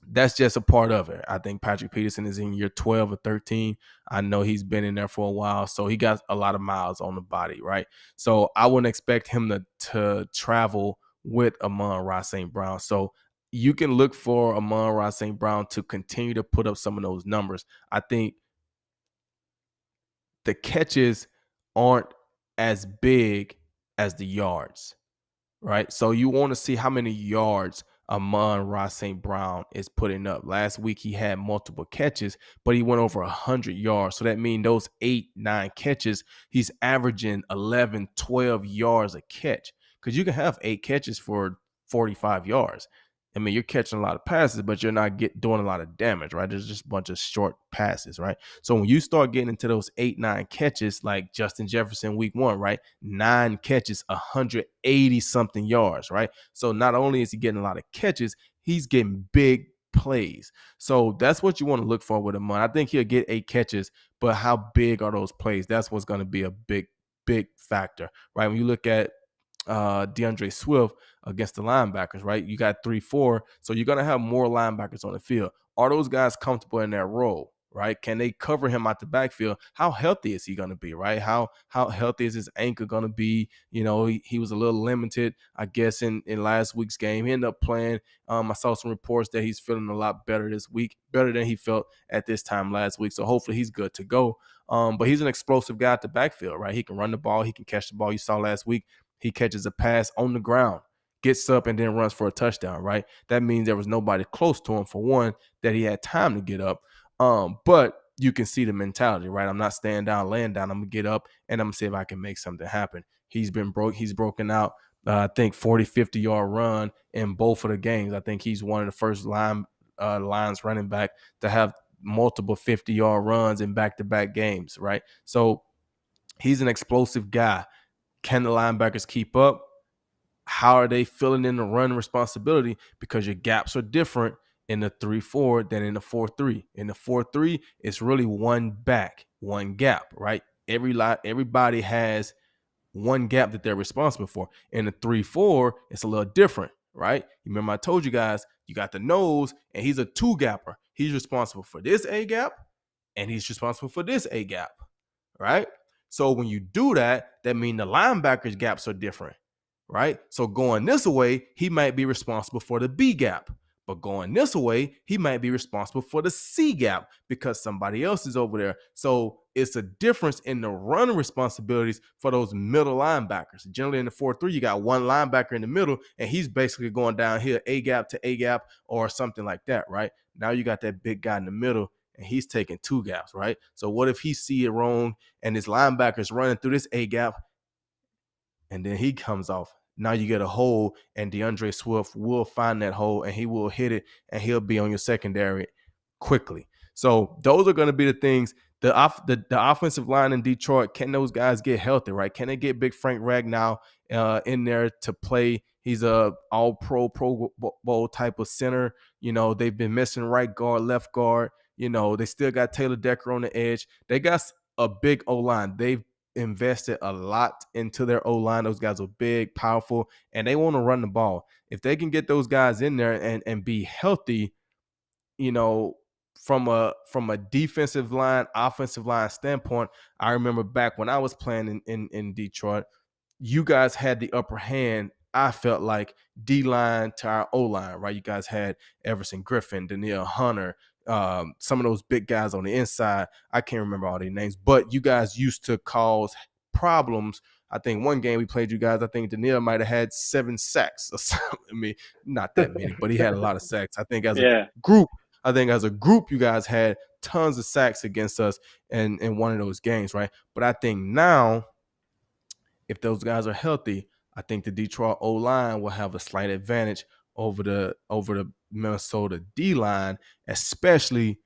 that's just a part of it. I think Patrick Peterson is in year 12 or 13. I know he's been in there for a while, so he got a lot of miles on the body, right? So I wouldn't expect him to travel with Amon-Ra St. Brown. So you can look for Amon-Ra St. Brown to continue to put up some of those numbers. I think the catches aren't as big as the yards, right? So you want to see how many yards Amon-Ra St. Brown is putting up. Last week he had multiple catches, but he went over 100 yards. So that means those 8-9 catches, he's averaging 11, 12 yards a catch, because you can have 8 catches for 45 yards. I mean, you're catching a lot of passes, but you're not doing a lot of damage, right? There's just a bunch of short passes, right? So when you start getting into those 8-9 catches, like Justin Jefferson week 1, right? 9 catches, 180-something yards, right? So not only is he getting a lot of catches, he's getting big plays. So that's what you want to look for with him. I think he'll get 8 catches, but how big are those plays? That's what's going to be a big, big factor, right? When you look at DeAndre Swift against the linebackers, right? You got 3-4, so you're going to have more linebackers on the field. Are those guys comfortable in that role, right? Can they cover him out the backfield? How healthy is he going to be, right? How healthy is his ankle going to be? He was a little limited, I guess, in last week's game. He ended up playing. I saw some reports that he's feeling a lot better this week, better than he felt at this time last week. So hopefully he's good to go. But he's an explosive guy at the backfield, right? He can run the ball. He can catch the ball. You saw last week, he catches a pass on the ground, gets up, and then runs for a touchdown, right? That means there was nobody close to him, for one, that he had time to get up. But you can see the mentality, right? I'm not staying down, laying down. I'm going to get up, and I'm going to see if I can make something happen. He's broken out, I think, 40, 50-yard run in both of the games. I think he's one of the first Lions running back to have multiple 50-yard runs in back-to-back games, right? So he's an explosive guy. Can the linebackers keep up? How are they filling in the run responsibility? Because your gaps are different in the 3-4 than in the 4-3. In the 4-3, it's really one back, one gap, right? Everybody has one gap that they're responsible for. In the 3-4, it's a little different, right? You remember I told you guys, you got the nose, and he's a 2-gapper. He's responsible for this A gap and he's responsible for this A gap, right? So when you do that, that means the linebackers gaps are different, right? So going this way, he might be responsible for the B gap. But going this way, he might be responsible for the C gap because somebody else is over there. So it's a difference in the run responsibilities for those middle linebackers. Generally in the 4-3, you got one linebacker in the middle, and he's basically going down here, A gap to A gap or something like that, right? Now you got that big guy in the middle, and he's taking 2 gaps, right? So what if he see it wrong and his linebacker's running through this A gap, and then he comes off? Now you get a hole, and DeAndre Swift will find that hole, and he will hit it, and he'll be on your secondary quickly. So those are going to be the things. The offensive line in Detroit, can those guys get healthy, right? Can they get Big Frank Ragnow in there to play? He's a all-pro, Pro Bowl type of center. You know, they've been missing right guard, left guard. You know, they still got Taylor Decker on the edge. They got a big O-line. They've invested a lot into their O-line. Those guys are big, powerful, and they want to run the ball. If they can get those guys in there and be healthy, you know, from a defensive line, offensive line standpoint, I remember back when I was playing in Detroit, you guys had the upper hand. I felt like D-line to our O-line, right? You guys had Everson Griffin, Danielle Hunter, some of those big guys on the inside. I can't remember all their names, but you guys used to cause problems. I think one game we played you guys, I think Danielle might have had 7 sacks or something. I mean, not that many, but he had a lot of sacks. I think as a group, you guys had tons of sacks against us in one of those games, right? But I think now, if those guys are healthy, I think the Detroit O-line will have a slight advantage over the Minnesota D-line, especially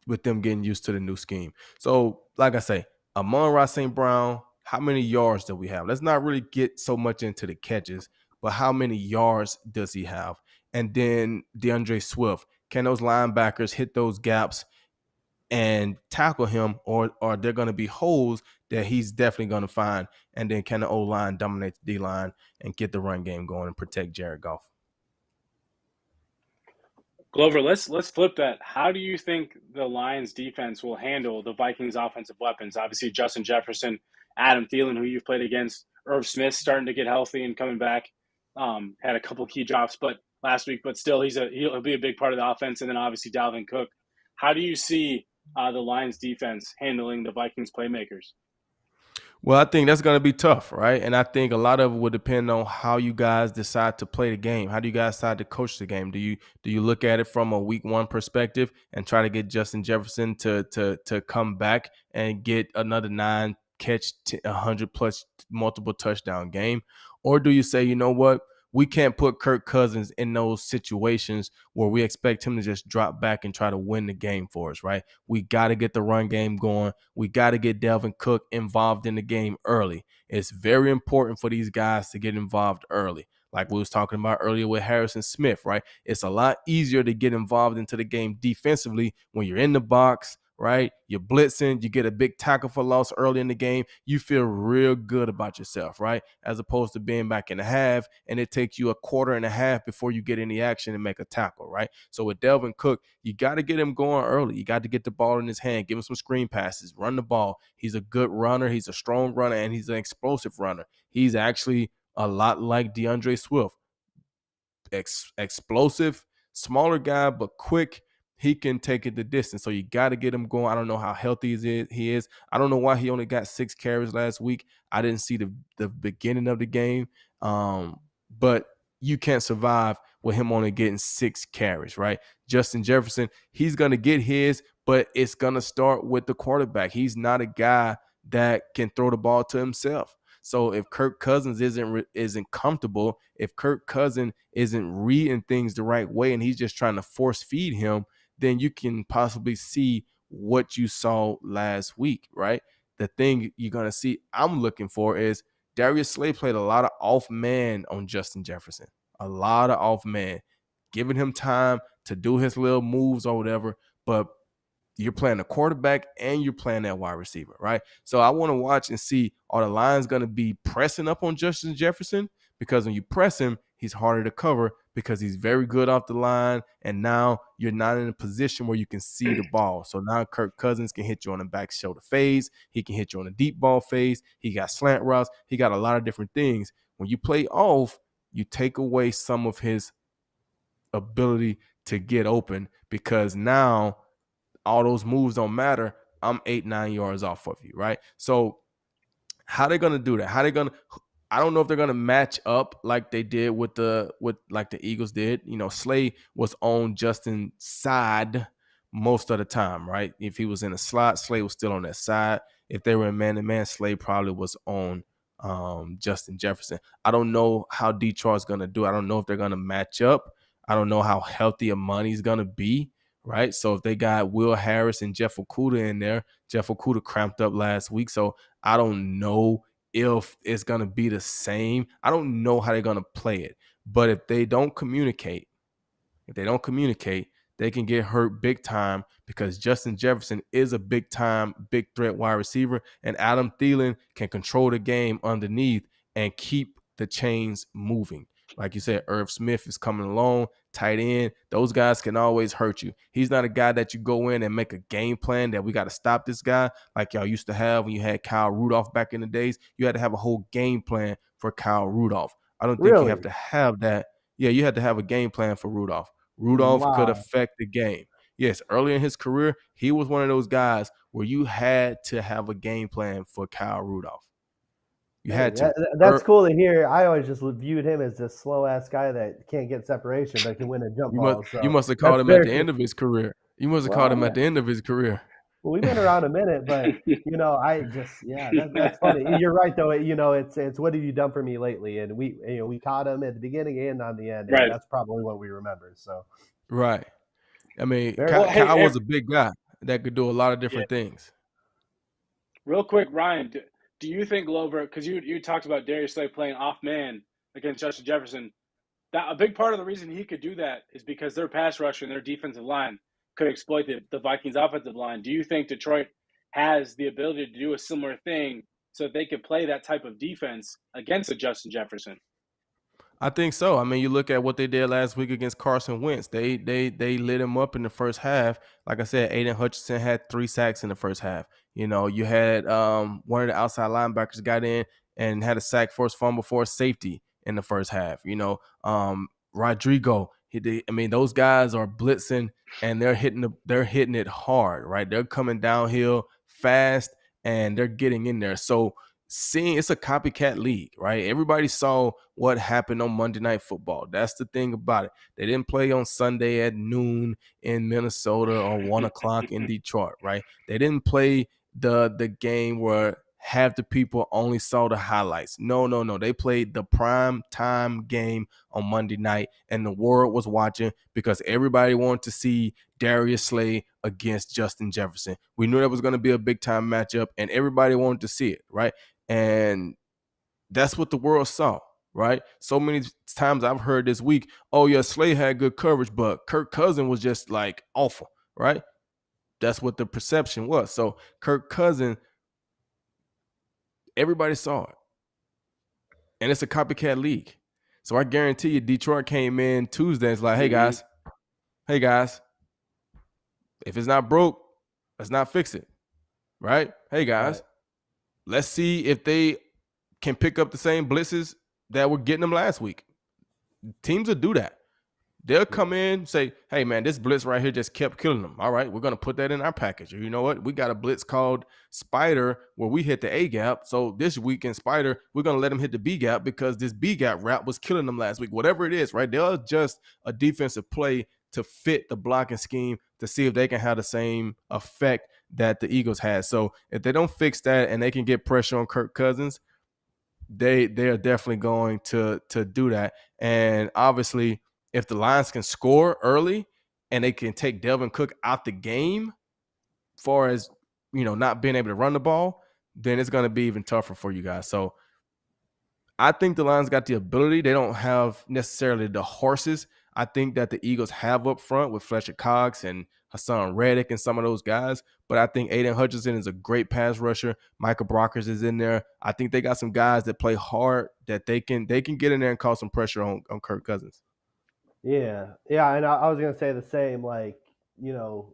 with them getting used to the new scheme. So, like I say, Amon-Ra St. Brown, how many yards do we have? Let's not really get so much into the catches, but how many yards does he have? And then DeAndre Swift, can those linebackers hit those gaps and tackle him, or are there going to be holes that he's definitely going to find? And then can the O-line dominate the D-line and get the run game going and protect Jared Goff? Glover, let's flip that. How do you think the Lions defense will handle the Vikings offensive weapons? Obviously, Justin Jefferson, Adam Thielen, who you've played against, Irv Smith starting to get healthy and coming back. Had a couple key drops last week, but still he'll be a big part of the offense. And then obviously Dalvin Cook. How do you see the Lions defense handling the Vikings playmakers? Well, I think that's going to be tough, right? And I think a lot of it will depend on how you guys decide to play the game. How do you guys decide to coach the game? Do you look at it from a week 1 perspective and try to get Justin Jefferson to come back and get another 9 catch 100 plus multiple touchdown game? Or do you say, you know what? We can't put Kirk Cousins in those situations where we expect him to just drop back and try to win the game for us, right? We got to get the run game going. We got to get Dalvin Cook involved in the game early. It's very important for these guys to get involved early. Like we was talking about earlier with Harrison Smith, right? It's a lot easier to get involved into the game defensively when you're in the box, right? You're blitzing, you get a big tackle for loss early in the game. You feel real good about yourself, right? As opposed to being back in the half, and it takes you a quarter and a half before you get any action and make a tackle, right? So with Dalvin Cook, you got to get him going early. You got to get the ball in his hand, give him some screen passes, run the ball. He's a good runner. He's a strong runner, and he's an explosive runner. He's actually a lot like DeAndre Swift. Explosive, smaller guy, but quick. He can take it the distance. So you got to get him going. I don't know how healthy he is. I don't know why he only got 6 carries last week. I didn't see the beginning of the game. But you can't survive with him only getting 6 carries, right? Justin Jefferson, he's going to get his, but it's going to start with the quarterback. He's not a guy that can throw the ball to himself. So if Kirk Cousins isn't comfortable, if Kirk Cousins isn't reading things the right way and he's just trying to force feed him, then you can possibly see what you saw last week, right? The thing you're going to see I'm looking for is Darius Slay played a lot of off man on Justin Jefferson, a lot of off man, giving him time to do his little moves or whatever, but you're playing a quarterback and you're playing that wide receiver, right? So I want to watch and see, are the Lions going to be pressing up on Justin Jefferson? Because when you press him, he's harder to cover because he's very good off the line, and now you're not in a position where you can see the ball. So now Kirk Cousins can hit you on the back shoulder phase. He can hit you on the deep ball phase. He got slant routes. He got a lot of different things. When you play off, you take away some of his ability to get open, because now all those moves don't matter. I'm 8-9 yards off of you, right? So how they gonna do that? How they gonna? I don't know if they're gonna match up like they did with the Eagles did. You know, Slay was on Justin's side most of the time, right? If he was in a slot, Slay was still on that side. If they were in man-to-man, Slay probably was on Justin Jefferson. I don't know how Detroit's gonna do. I don't know if they're gonna match up. I don't know how healthy Amani's gonna be, right? So if they got Will Harris and Jeff Okudah in there, Jeff Okudah cramped up last week, so I don't know if it's gonna be the same. I don't know how they're gonna play it, but if they don't communicate, they can get hurt big time, because Justin Jefferson is a big threat wide receiver, and Adam Thielen can control the game underneath and keep the chains moving. Like you said, Irv Smith is coming along, tight end. Those guys can always hurt you. He's not a guy that you go in and make a game plan that we got to stop this guy like y'all used to have when you had Kyle Rudolph back in the days. You had to have a whole game plan for Kyle Rudolph. I don't think you have to have that. Yeah, you had to have a game plan for Rudolph. Rudolph could affect the game. Yes, early in his career, he was one of those guys where you had to have a game plan for Kyle Rudolph. You had to. That's cool to hear. I always just viewed him as this slow-ass guy that can't get separation but can win a jump ball. You must have called him at the end of his career. You must have called him at the end of his career. Well, we've been around a minute, but that's funny. You're right, though. It's what have you done for me lately? And we caught him at the beginning and on the end. And that's probably what we remember. So, right. I mean, Kyle was a big guy that could do a lot of different things. Real quick, Ryan, do you think Glover? Because you talked about Darius Slay playing off man against Justin Jefferson. That a big part of the reason he could do that is because their pass rush and their defensive line could exploit the Vikings offensive line. Do you think Detroit has the ability to do a similar thing so that they could play that type of defense against a Justin Jefferson? I think so. I mean, you look at what they did last week against Carson Wentz. They lit him up in the first half. Like I said, Aiden Hutchinson had 3 sacks in the first half. You know, you had one of the outside linebackers got in and had a sack, forced fumble for a safety in the first half. You know, Rodrigo. Those guys are blitzing and they're hitting it hard, right? They're coming downhill fast and they're getting in there. So it's a copycat league, right? Everybody saw what happened on Monday Night Football. That's the thing about it. They didn't play on Sunday at noon in Minnesota or 1 o'clock in Detroit, right? They didn't play the game where half the people only saw the highlights. No. They played the prime time game on Monday night, and the world was watching because everybody wanted to see Darius Slay against Justin Jefferson. We knew that was going to be a big time matchup, and everybody wanted to see it, right? And that's what the world saw, right? So many times I've heard this week, oh yeah, Slay had good coverage, but Kirk Cousins was just like awful, right? That's what the perception was. So Kirk Cousins, everybody saw it. And it's a copycat league. So I guarantee you Detroit came in Tuesday and it's like, hey guys, if it's not broke, let's not fix it, right? Hey guys, let's see if they can pick up the same blitzes that were getting them last week. Teams will do that. They'll come in, say, hey, man, this blitz right here just kept killing them. All right, we're going to put that in our package. You know what? We got a blitz called Spider where we hit the A gap. So this week in Spider, we're going to let them hit the B gap because this B gap route was killing them last week. Whatever it is, right? They'll adjust a defensive play to fit the blocking scheme to see if they can have the same effect that the Eagles had. So if they don't fix that and they can get pressure on Kirk Cousins, they are definitely going to do that. And obviously, if the Lions can score early and they can take Delvin Cook out the game, far as not being able to run the ball, then it's going to be even tougher for you guys. So I think the Lions got the ability. They don't have necessarily the horses I think that the Eagles have up front with Fletcher Cox and Hassan Reddick and some of those guys. But I think Aiden Hutchinson is a great pass rusher. Michael Brockers is in there. I think they got some guys that play hard that they can get in there and cause some pressure on Kirk Cousins. Yeah, yeah, and I was gonna say the same. Like, you know,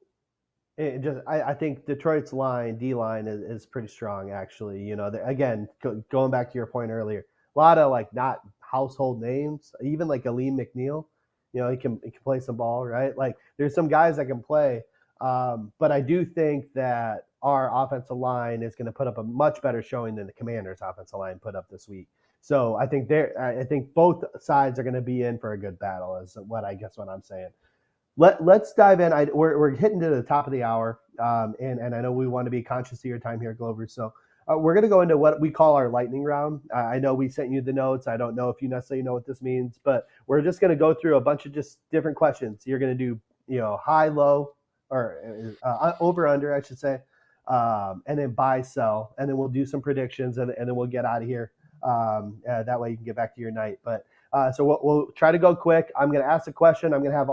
I think Detroit's D line is pretty strong, actually. You know, again, going back to your point earlier, a lot of like not household names, even like Aleem McNeil. You know, he can play some ball, right? Like, there's some guys that can play, but I do think that our offensive line is going to put up a much better showing than the Commanders' offensive line put up this week. So I think both sides are going to be in for a good battle, is what I'm saying. Let's dive in. We're hitting to the top of the hour, and I know we want to be conscious of your time here, Glover. So we're going to go into what we call our lightning round. I know we sent you the notes. I don't know if you necessarily know what this means, but we're just going to go through a bunch of just different questions. You're going to do, high, low, or over, under, I should say, and then buy, sell, and then we'll do some predictions, and then we'll get out of here. That way you can get back to your night. But so we'll try to go quick. I'm going to ask a question. I'm going to have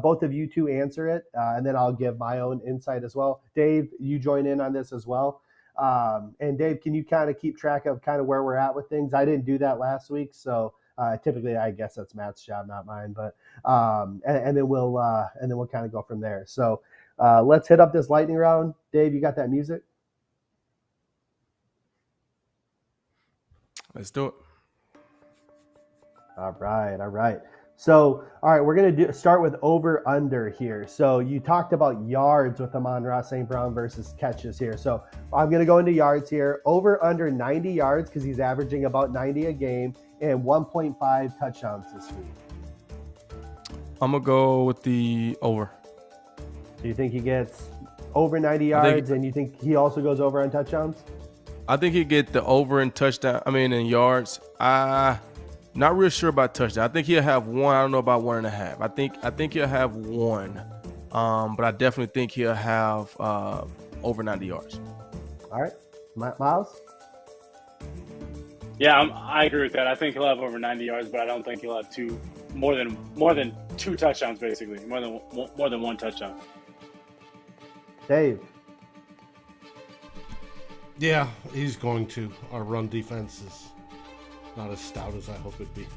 both of you two answer it, and then I'll give my own insight as well. Dave, you join in on this as well. And Dave, can you kind of keep track of kind of where we're at with things? I didn't do that last week, so typically I guess that's Matt's job, not mine. But and then we'll kind of go from there. So let's hit up this lightning round. Dave, you got that music? Let's do it. All right. So, all right, we're going to start with over under here. So you talked about yards with Amon-Ra St. Brown versus catches here. So I'm going to go into yards here. Over under 90 yards because he's averaging about 90 a game, and 1.5 touchdowns this week. I'm going to go with the over. Do you think he gets over 90 yards, and you think he also goes over on touchdowns? I think he'll get the over in in yards. Not real sure about touchdown. I think he'll have one. I don't know about 1.5. I think he'll have one. But I definitely think he'll have over 90 yards. All right. Miles? Yeah, I agree with that. I think he'll have over 90 yards, but I don't think he'll have more than two touchdowns, basically. More than one touchdown. Dave? Yeah, he's going to. Our run defense is not as stout as I hope it'd be.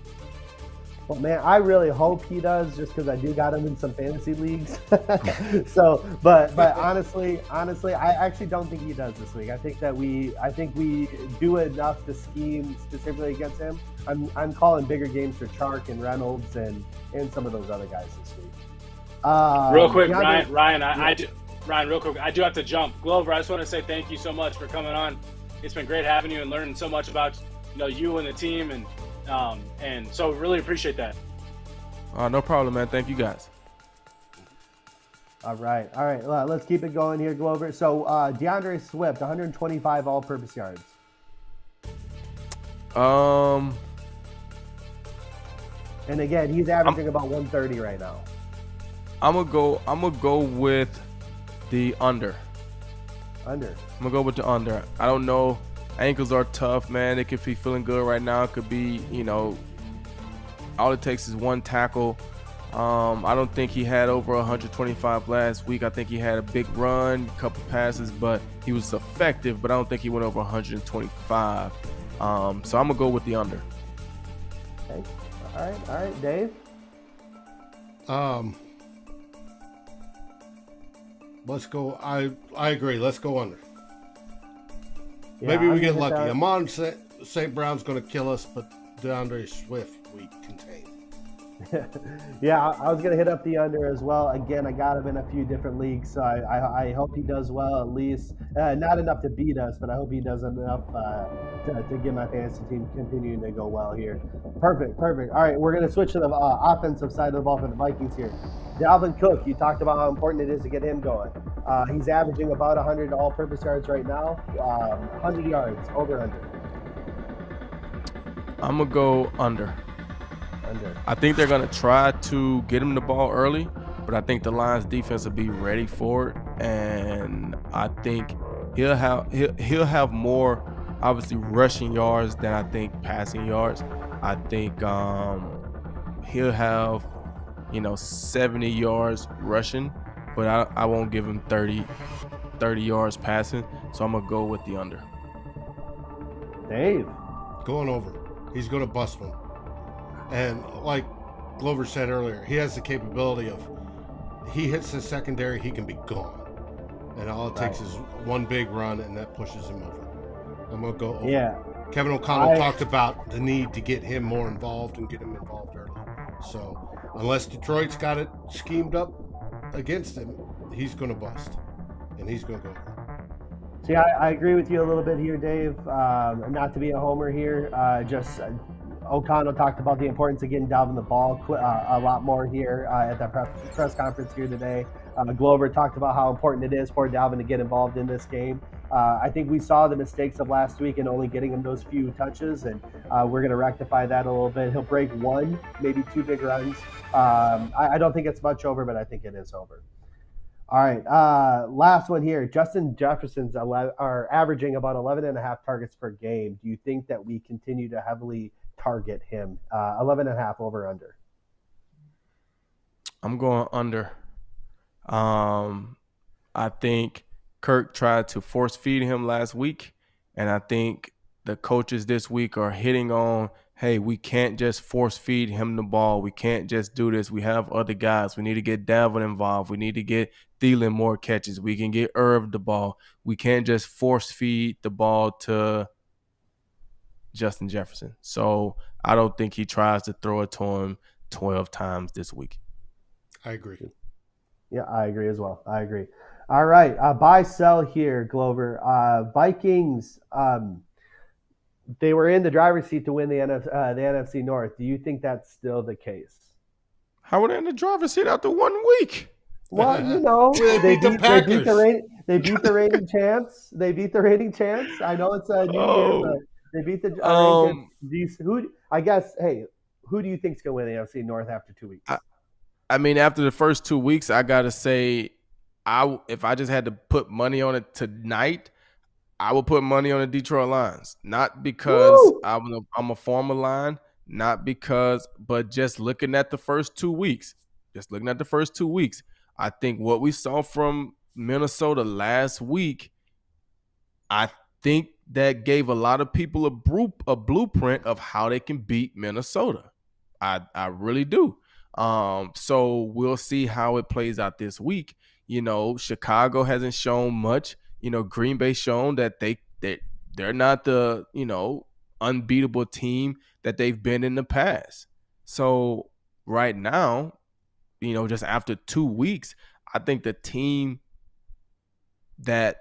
Well, man, I really hope he does, just because I do got him in some fantasy leagues. So, but honestly, I actually don't think he does this week. I think we do enough to scheme specifically against him. I'm calling bigger games for Chark and Reynolds and some of those other guys this week. Real quick, Ryan, real quick, I do have to jump. Glover, I just want to say thank you so much for coming on. It's been great having you and learning so much about you and the team, and so really appreciate that. No problem, man. Thank you guys. All right. Let's keep it going here, Glover. So DeAndre Swift, 125 all-purpose yards. And again, he's averaging about 130 right now. I'm gonna go with the under. I'm gonna go with the under. I don't know. Ankles are tough, man. They could be feeling good right now. It could be, all it takes is one tackle. I don't think he had over 125 last week. I think he had a big run, a couple passes, but he was effective, but I don't think he went over 125. So I'm going to go with the under. Okay. All right. Dave? Let's go. I agree. Let's go under. Yeah, maybe we get lucky. Amon St. Brown's going to kill us, but DeAndre Swift we contain. Yeah, I was going to hit up the under as well. Again, I got him in a few different leagues, so I hope he does well at least. Not enough to beat us, but I hope he does enough to get my fantasy team continuing to go well here. Perfect. All right, we're going to switch to the offensive side of the ball for the Vikings here. Dalvin Cook, you talked about how important it is to get him going. He's averaging about 100 all-purpose yards right now. 100 yards, over, under. I'm going to go under. I think they're going to try to get him the ball early, but I think the Lions defense will be ready for it, and I think he'll have more, obviously, rushing yards than I think passing yards. I think he'll have 70 yards rushing, but I won't give him 30 yards passing, so I'm going to go with the under. Dave? Going over. He's going to bust one. And, Glover said earlier, he has the capability of, he hits the secondary, he can be gone. And all it takes is one big run, and that pushes him over. I'm going to go over. Yeah. Kevin O'Connell talked about the need to get him more involved and get him involved early. So unless Detroit's got it schemed up against him, he's going to bust. And he's going to go over. See, I agree with you a little bit here, Dave. Not to be a homer here, O'Connell talked about the importance of getting Dalvin the ball a lot more here at that press conference here today. Glover talked about how important it is for Dalvin to get involved in this game. I think we saw the mistakes of last week and only getting him those few touches, and we're going to rectify that a little bit. He'll break one, maybe two big runs. I don't think it's much over, but I think it is over. All right, last one here. Justin Jefferson's are averaging about 11.5 targets per game. Do you think that we continue to heavily target him? 11.5 over under. I'm going under. I think Kirk tried to force feed him last week, and I think the coaches this week are hitting on, hey, we can't just force feed him the ball. We can't just do this. We have other guys. We need to get Dalvin involved. We need to get Thielen more catches. We can get Irv the ball. We can't just force feed the ball to Justin Jefferson. So I don't think he tries to throw it to him 12 times this week. I agree. Yeah, I agree as well. I agree. All right, buy, sell here, Glover. Vikings, they were in the driver's seat to win the NFC North. Do you think that's still the case? How were they in the driver's seat after 1 week? Well, you know, they beat the reigning champs. They beat the reigning champs. I know it's a new year, but they beat the champs. Who do you think's going to win the NFC North after 2 weeks? I mean, after the first 2 weeks, I got to say, if I just had to put money on it tonight, I would put money on the Detroit Lions. Not because I'm a former Lion, but just looking at the first 2 weeks. I think what we saw from Minnesota last week, I think that gave a lot of people a blueprint of how they can beat Minnesota. I really do. So we'll see how it plays out this week. You know, Chicago hasn't shown much. You know, Green Bay shown that they're not the, unbeatable team that they've been in the past. So right now, just after 2 weeks, I think the team that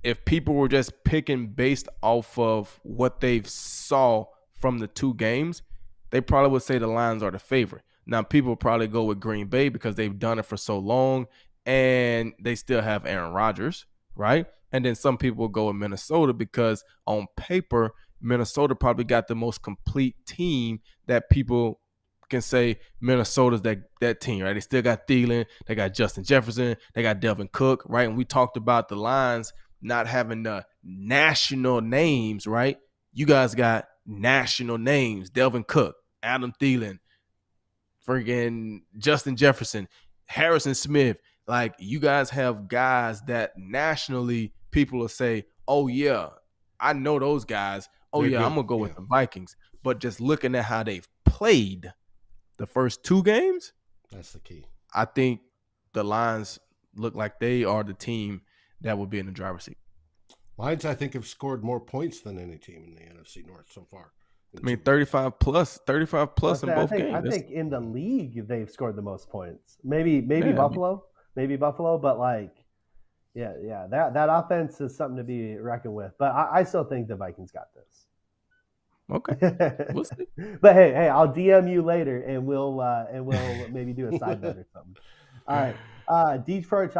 if people were just picking based off of what they've saw from the 2 games, they probably would say the Lions are the favorite. Now, people probably go with Green Bay because they've done it for so long and they still have Aaron Rodgers, right? And then some people will go with Minnesota because on paper, Minnesota probably got the most complete team that people can say Minnesota's that team, right? They still got Thielen, they got Justin Jefferson, they got Delvin Cook, right? And we talked about the Lions not having the national names, right? You guys got national names: Delvin Cook, Adam Thielen, friggin' Justin Jefferson, Harrison Smith. Like, you guys have guys that nationally people will say, oh, yeah, I know those guys. Oh, they're good. I'm going to go with the Vikings. But just looking at how they've played the first 2 games, that's the key. I think the Lions look like they are the team that will be in the driver's seat. Lions, I think, have scored more points than any team in the NFC North so far. I mean, 35 plus in both games. I think in the league they've scored the most points. Maybe Buffalo. Maybe Buffalo, but that offense is something to be reckoned with. But I still think the Vikings got this. Okay, we'll see. But hey, I'll DM you later, and we'll maybe do a side bet or something. All right, Detroit's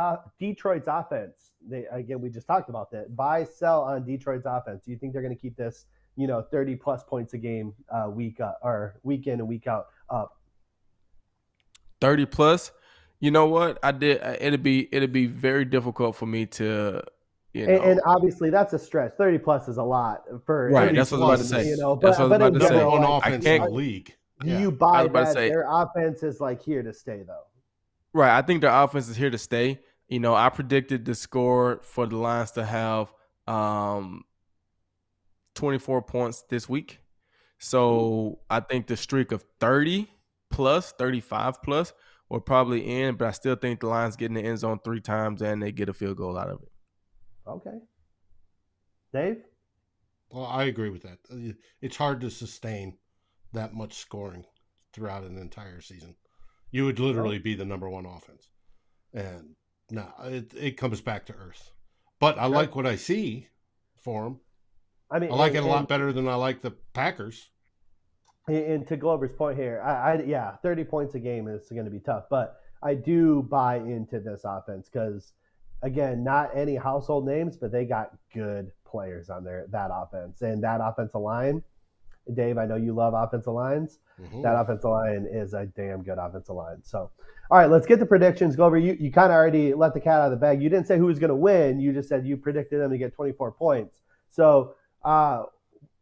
offense. We just talked about that. Buy, sell on Detroit's offense. Do you think they're going to keep this, 30 plus points a game, week in and week out up? 30 plus. You know what? It'd be very difficult for me to, And obviously that's a stretch. 30 plus is a lot for right. That's what I was about to say. That's what I was about to say. One offense in the league. Do you buy that their offense is here to stay though? Right. I think their offense is here to stay. I predicted the score for the Lions to have 24 points this week. So I think the streak of 30 plus, 35 plus will probably end, but I still think the Lions get in the end zone 3 times and they get a field goal out of it. Okay. Dave? Well, I agree with that. It's hard to sustain that much scoring throughout an entire season. You would literally be the number one offense. And no, it comes back to earth. But I like what I see for them. I mean, I like it a lot better than I like the Packers. And to Glover's point here, 30 points a game is going to be tough. But I do buy into this offense because, again, not any household names, but they got good players on that offense. And that offensive line, Dave, I know you love offensive lines. Mm-hmm. That offensive line is a damn good offensive line. So, all right, let's get to predictions. Glover, you kind of already let the cat out of the bag. You didn't say who was going to win. You just said you predicted them to get 24 points. So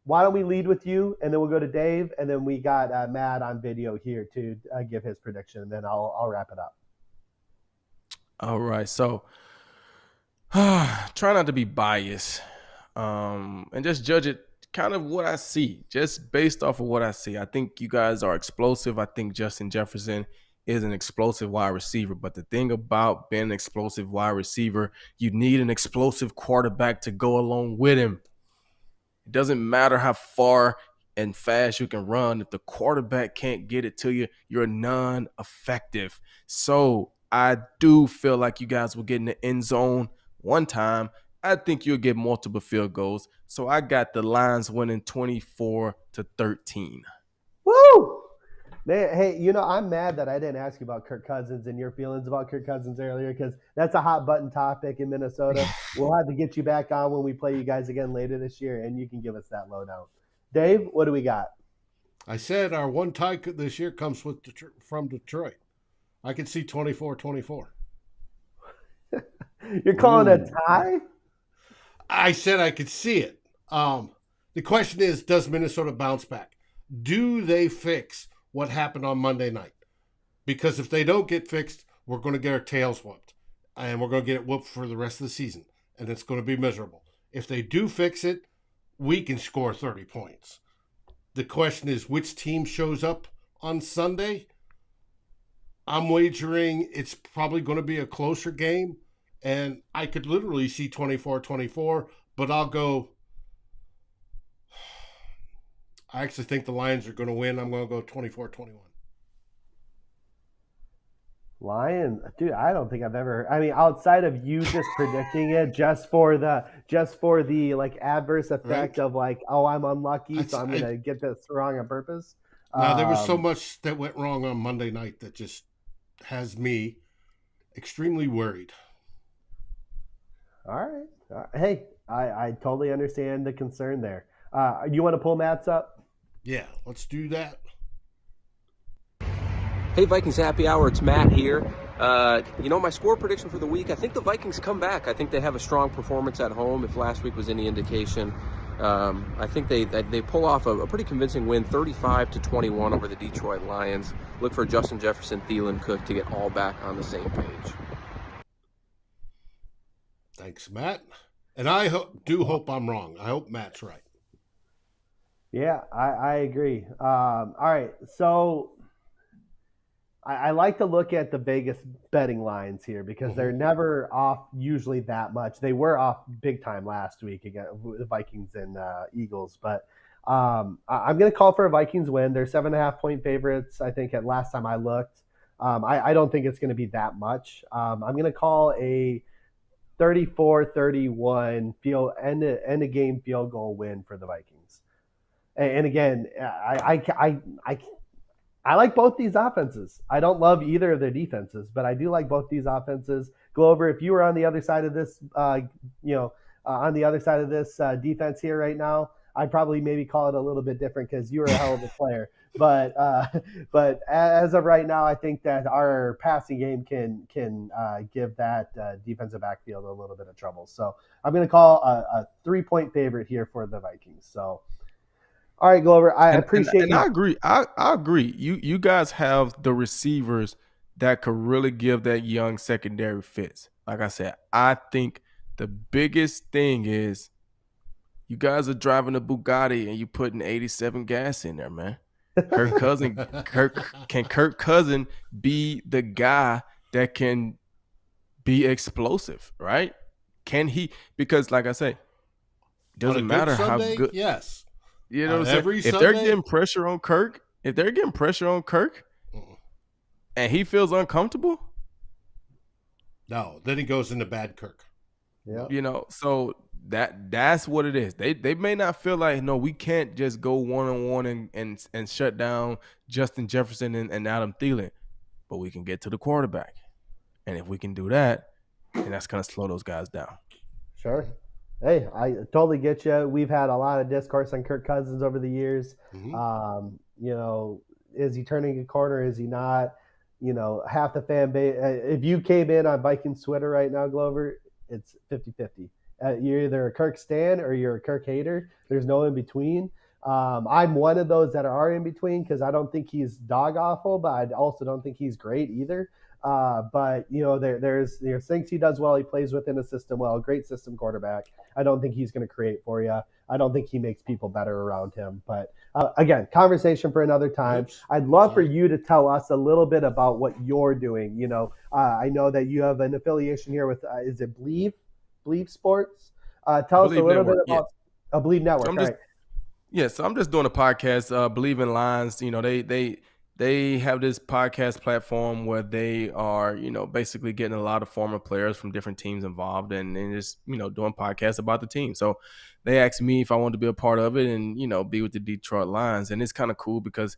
why don't we lead with you, and then we'll go to Dave, and then we got Matt on video here to give his prediction, and then I'll wrap it up. All right, so try not to be biased and just judge it kind of what I see, just based off of what I see. I think you guys are explosive. I think Justin Jefferson is an explosive wide receiver. But the thing about being an explosive wide receiver, you need an explosive quarterback to go along with him. It doesn't matter how far and fast you can run. If the quarterback can't get it to you, you're non-effective. So I do feel like you guys will get in the end zone one time. I think you'll get multiple field goals. So I got the Lions winning 24-13. Woo! Man, hey, I'm mad that I didn't ask you about Kirk Cousins and your feelings about Kirk Cousins earlier because that's a hot button topic in Minnesota. We'll have to get you back on when we play you guys again later this year, and you can give us that lowdown. Dave, what do we got? I said our one tie this year comes from Detroit. I can see 24-24. You're calling a tie? I said I could see it. The question is, does Minnesota bounce back? Do they fix what happened on Monday night? Because if they don't get fixed, we're going to get our tails whooped. And we're going to get it whooped for the rest of the season. And it's going to be miserable. If they do fix it, we can score 30 points. The question is, which team shows up on Sunday? I'm wagering it's probably going to be a closer game. And I could literally see 24-24, but I'll go. I actually think the Lions are going to win. I'm going to go 24-21. Lions, dude, I don't think I've ever. I mean, outside of you just predicting it, just for the like adverse effect of like, oh, I'm unlucky, so I'm going to get this wrong on purpose. Now there was so much that went wrong on Monday night that just has me extremely worried. All right. Hey, I totally understand the concern there. You want to pull Matt's up? Yeah, let's do that. Hey, Vikings Happy Hour. It's Matt here. My score prediction for the week, I think the Vikings come back. I think they have a strong performance at home, if last week was any indication. I think they pull off a pretty convincing win, 35-21 over the Detroit Lions. Look for Justin Jefferson, Thielen, Cook to get all back on the same page. Thanks, Matt. And I hope I'm wrong. I hope Matt's right. Yeah, I agree. All right, so I like to look at the Vegas betting lines here because they're never off usually that much. They were off big time last week against the Vikings and Eagles, but I'm going to call for a Vikings win. They're 7.5-point favorites, I think, at last time I looked. I don't think it's going to be that much. I'm going to call a 34-31 end of game field goal win for the Vikings. And again, I like both these offenses. I don't love either of their defenses, but I do like both these offenses. Glover, if you were on the other side of this, defense here right now, I'd probably maybe call it a little bit different because you're a hell of a player. But as of right now, I think that our passing game can give that defensive backfield a little bit of trouble. So I'm going to call a 3-point favorite here for the Vikings. So, all right, Glover, I appreciate and I agree. I agree. You guys have the receivers that could really give that young secondary fits. Like I said, I think the biggest thing is you guys are driving a Bugatti and you putting 87 gas in there, man. Kirk Cousin be the guy that can be explosive, right? Can he? Because like I say, doesn't matter Sunday, how good. Yes. You know what I'm saying? Every If Sunday, they're getting pressure on Kirk, and he feels uncomfortable, no, then he goes into bad Kirk. Yeah. You know, so that's what it is. They may not feel like, no, we can't just go one-on-one and shut down Justin Jefferson and Adam Thielen, but we can get to the quarterback. And if we can do that, then that's going to slow those guys down. Sure. Hey, I totally get you. We've had a lot of discourse on Kirk Cousins over the years. Mm-hmm. You know, is he turning a corner? Is he not? You know, half the fan base. If you came in on Vikings Twitter right now, Glover, it's 50-50. You're either a Kirk stan or you're a Kirk hater. There's no in between. I'm one of those that are in between because I don't think he's dog awful, but I also don't think he's great either. But you know, there's things he does well. He plays within a system well. Great system quarterback. I don't think he's going to create for you. I don't think he makes people better around him. But again, conversation for another time. Oops. I'd love for you to tell us a little bit about what you're doing. You know, I know that you have an affiliation here with is it BLEAV Sports? Tell us a little bit about a BLEAV Network. So I'm just doing a podcast, Believe in Lines. You know, they have this podcast platform where they are, you know, basically getting a lot of former players from different teams involved and just, you know, doing podcasts about the team. So they asked me if I wanted to be a part of it and, you know, be with the Detroit Lions. And it's kind of cool because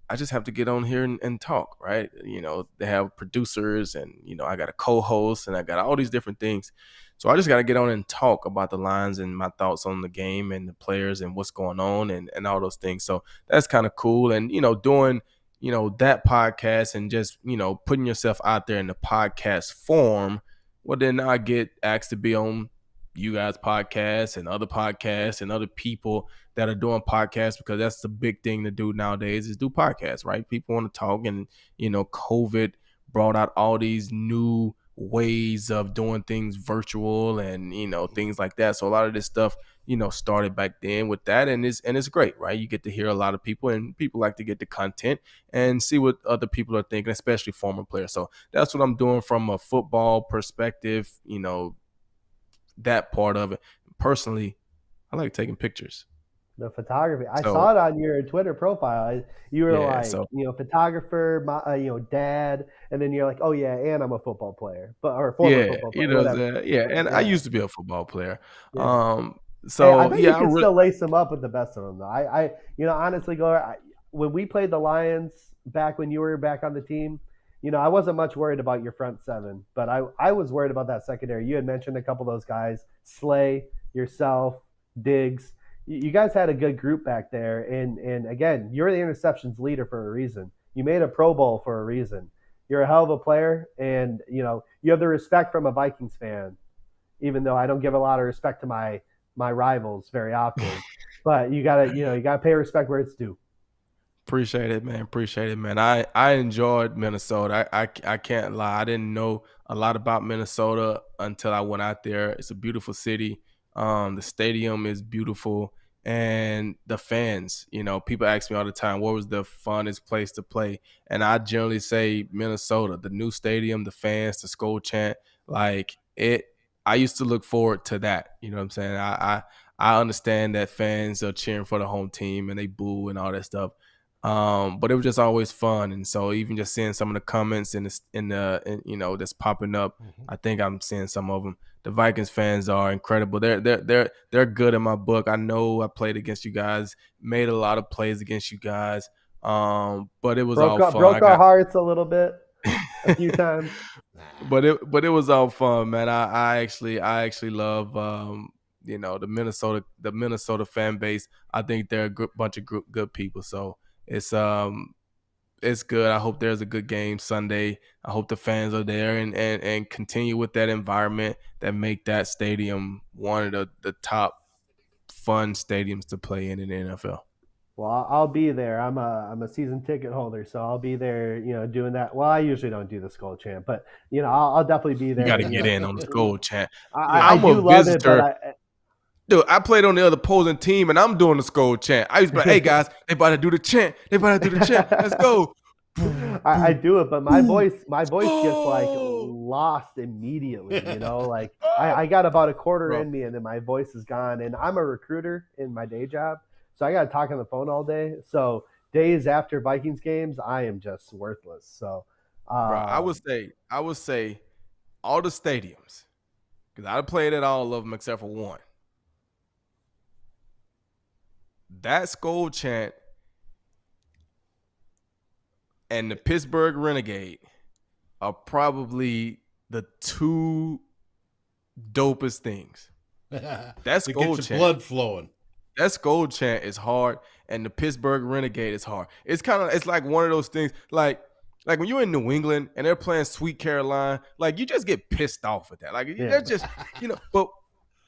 I just have to get on here and talk, right? You know, they have producers and, you know, I got a co-host and I got all these different things. So I just got to get on and talk about the Lions and my thoughts on the game and the players and what's going on and all those things. So that's kind of cool. And, you know, doing, you know, that podcast and just, you know, putting yourself out there in the podcast form, well, then I get asked to be on you guys' podcasts and other people that are doing podcasts because that's the big thing to do nowadays is do podcasts, right? People want to talk and, you know, COVID brought out all these new ways of doing things virtual and, you know, things like that. So a lot of this stuff, you know, started back then with that and it's great, right? You get to hear a lot of people and people like to get the content and see what other people are thinking, especially former players. So that's what I'm doing from a football perspective, you know, that part of it. Personally, I like taking pictures. The photography. I saw it on your Twitter profile. You were you know, photographer, you know, dad, and then you're like, oh yeah, and I'm a football player, or former football player. You know, and I used to be a football player. Yeah. So I bet you can still lace them up with the best of them, though. I you know, honestly, Glover, when we played the Lions back when you were back on the team, you know, I wasn't much worried about your front seven, but I was worried about that secondary. You had mentioned a couple of those guys, Slay, yourself, Diggs. You guys had a good group back there, and again, you're the interceptions leader for a reason. You made a Pro Bowl for a reason. You're a hell of a player, and you know you have the respect from a Vikings fan, even though I don't give a lot of respect to my rivals very often. But you gotta pay respect where it's due. Appreciate it, man. I enjoyed Minnesota. I can't lie. I didn't know a lot about Minnesota until I went out there. It's a beautiful city. The stadium is beautiful, and the fans. You know, people ask me all the time, "What was the funnest place to play?" And I generally say Minnesota. The new stadium, the fans, the Skol chant, like it. I used to look forward to that. You know what I'm saying? I understand that fans are cheering for the home team and they boo and all that stuff. But it was just always fun, and so even just seeing some of the comments in you know, that's popping up, I think I'm seeing some of them. The Vikings fans are incredible. They're good in my book. I know I played against you guys, made a lot of plays against you guys. But it was all fun. Broke our hearts a little bit, a few times. But it was all fun, man. I actually love you know, the Minnesota fan base. I think they're a bunch of good people. So it's good. I hope there's a good game Sunday. I hope the fans are there and continue with that environment that make that stadium one of the top fun stadiums to play in the NFL. Well, I'll be there. I'm a season ticket holder, so I'll be there, you know, doing that. Well, I usually don't do the Skol chant, but you know, I'll definitely be there. You got to get in on the Skol chant. I do love it, but Dude, I played on the other opposing team, and I'm doing the Skol chant. I used to be like, hey, guys, they about to do the chant. They about to do the chant. Let's go. I do it, but my voice gets like lost immediately, you know, like I got about a quarter in me and then my voice is gone. And I'm a recruiter in my day job, so I got to talk on the phone all day. So days after Vikings games, I am just worthless. So bro, I would say all the stadiums, because I played at all of them except for one. That Skol chant and the Pittsburgh Renegade are probably the two dopest things. That's Skol chant. Blood flowing. That Skol chant is hard, and the Pittsburgh Renegade is hard. It's like one of those things, like when you're in New England and they're playing Sweet Caroline, like you just get pissed off at that. Like they're just, but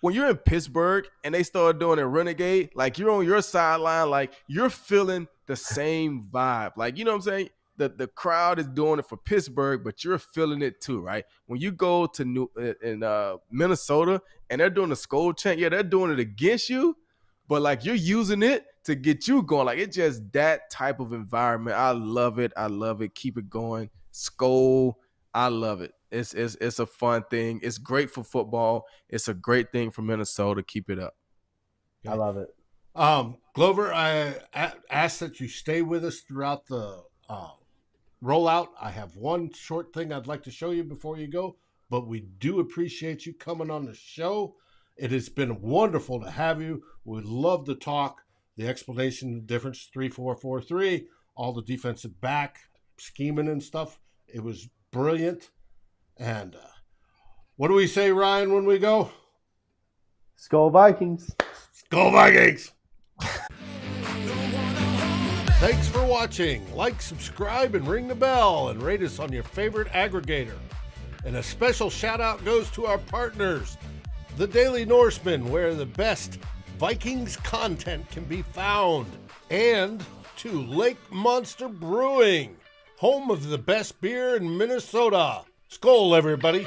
when you're in Pittsburgh and they start doing a Renegade, like you're on your sideline, like you're feeling the same vibe. Like, you know what I'm saying? The crowd is doing it for Pittsburgh, but you're feeling it too, right? When you go to Minnesota and they're doing the Skol chant, they're doing it against you, but like you're using it to get you going. Like it's just that type of environment. I love it. Keep it going. Skol, I love it. It's a fun thing. It's great for football. It's a great thing for Minnesota. Keep it up. I love it. Glover, I ask that you stay with us throughout the rollout. I have one short thing I'd like to show you before you go, but we do appreciate you coming on the show. It has been wonderful to have you. We love to talk. The explanation, the difference, 3-4-4-3, all the defensive back scheming and stuff. It was brilliant. And what do we say, Ryan, when we go? Skol Vikings. Skol Vikings. Thanks for watching. Like, subscribe, and ring the bell, and rate us on your favorite aggregator. And a special shout out goes to our partners, the Daily Norseman, where the best Vikings content can be found, and to Lake Monster Brewing, home of the best beer in Minnesota. Skol, everybody.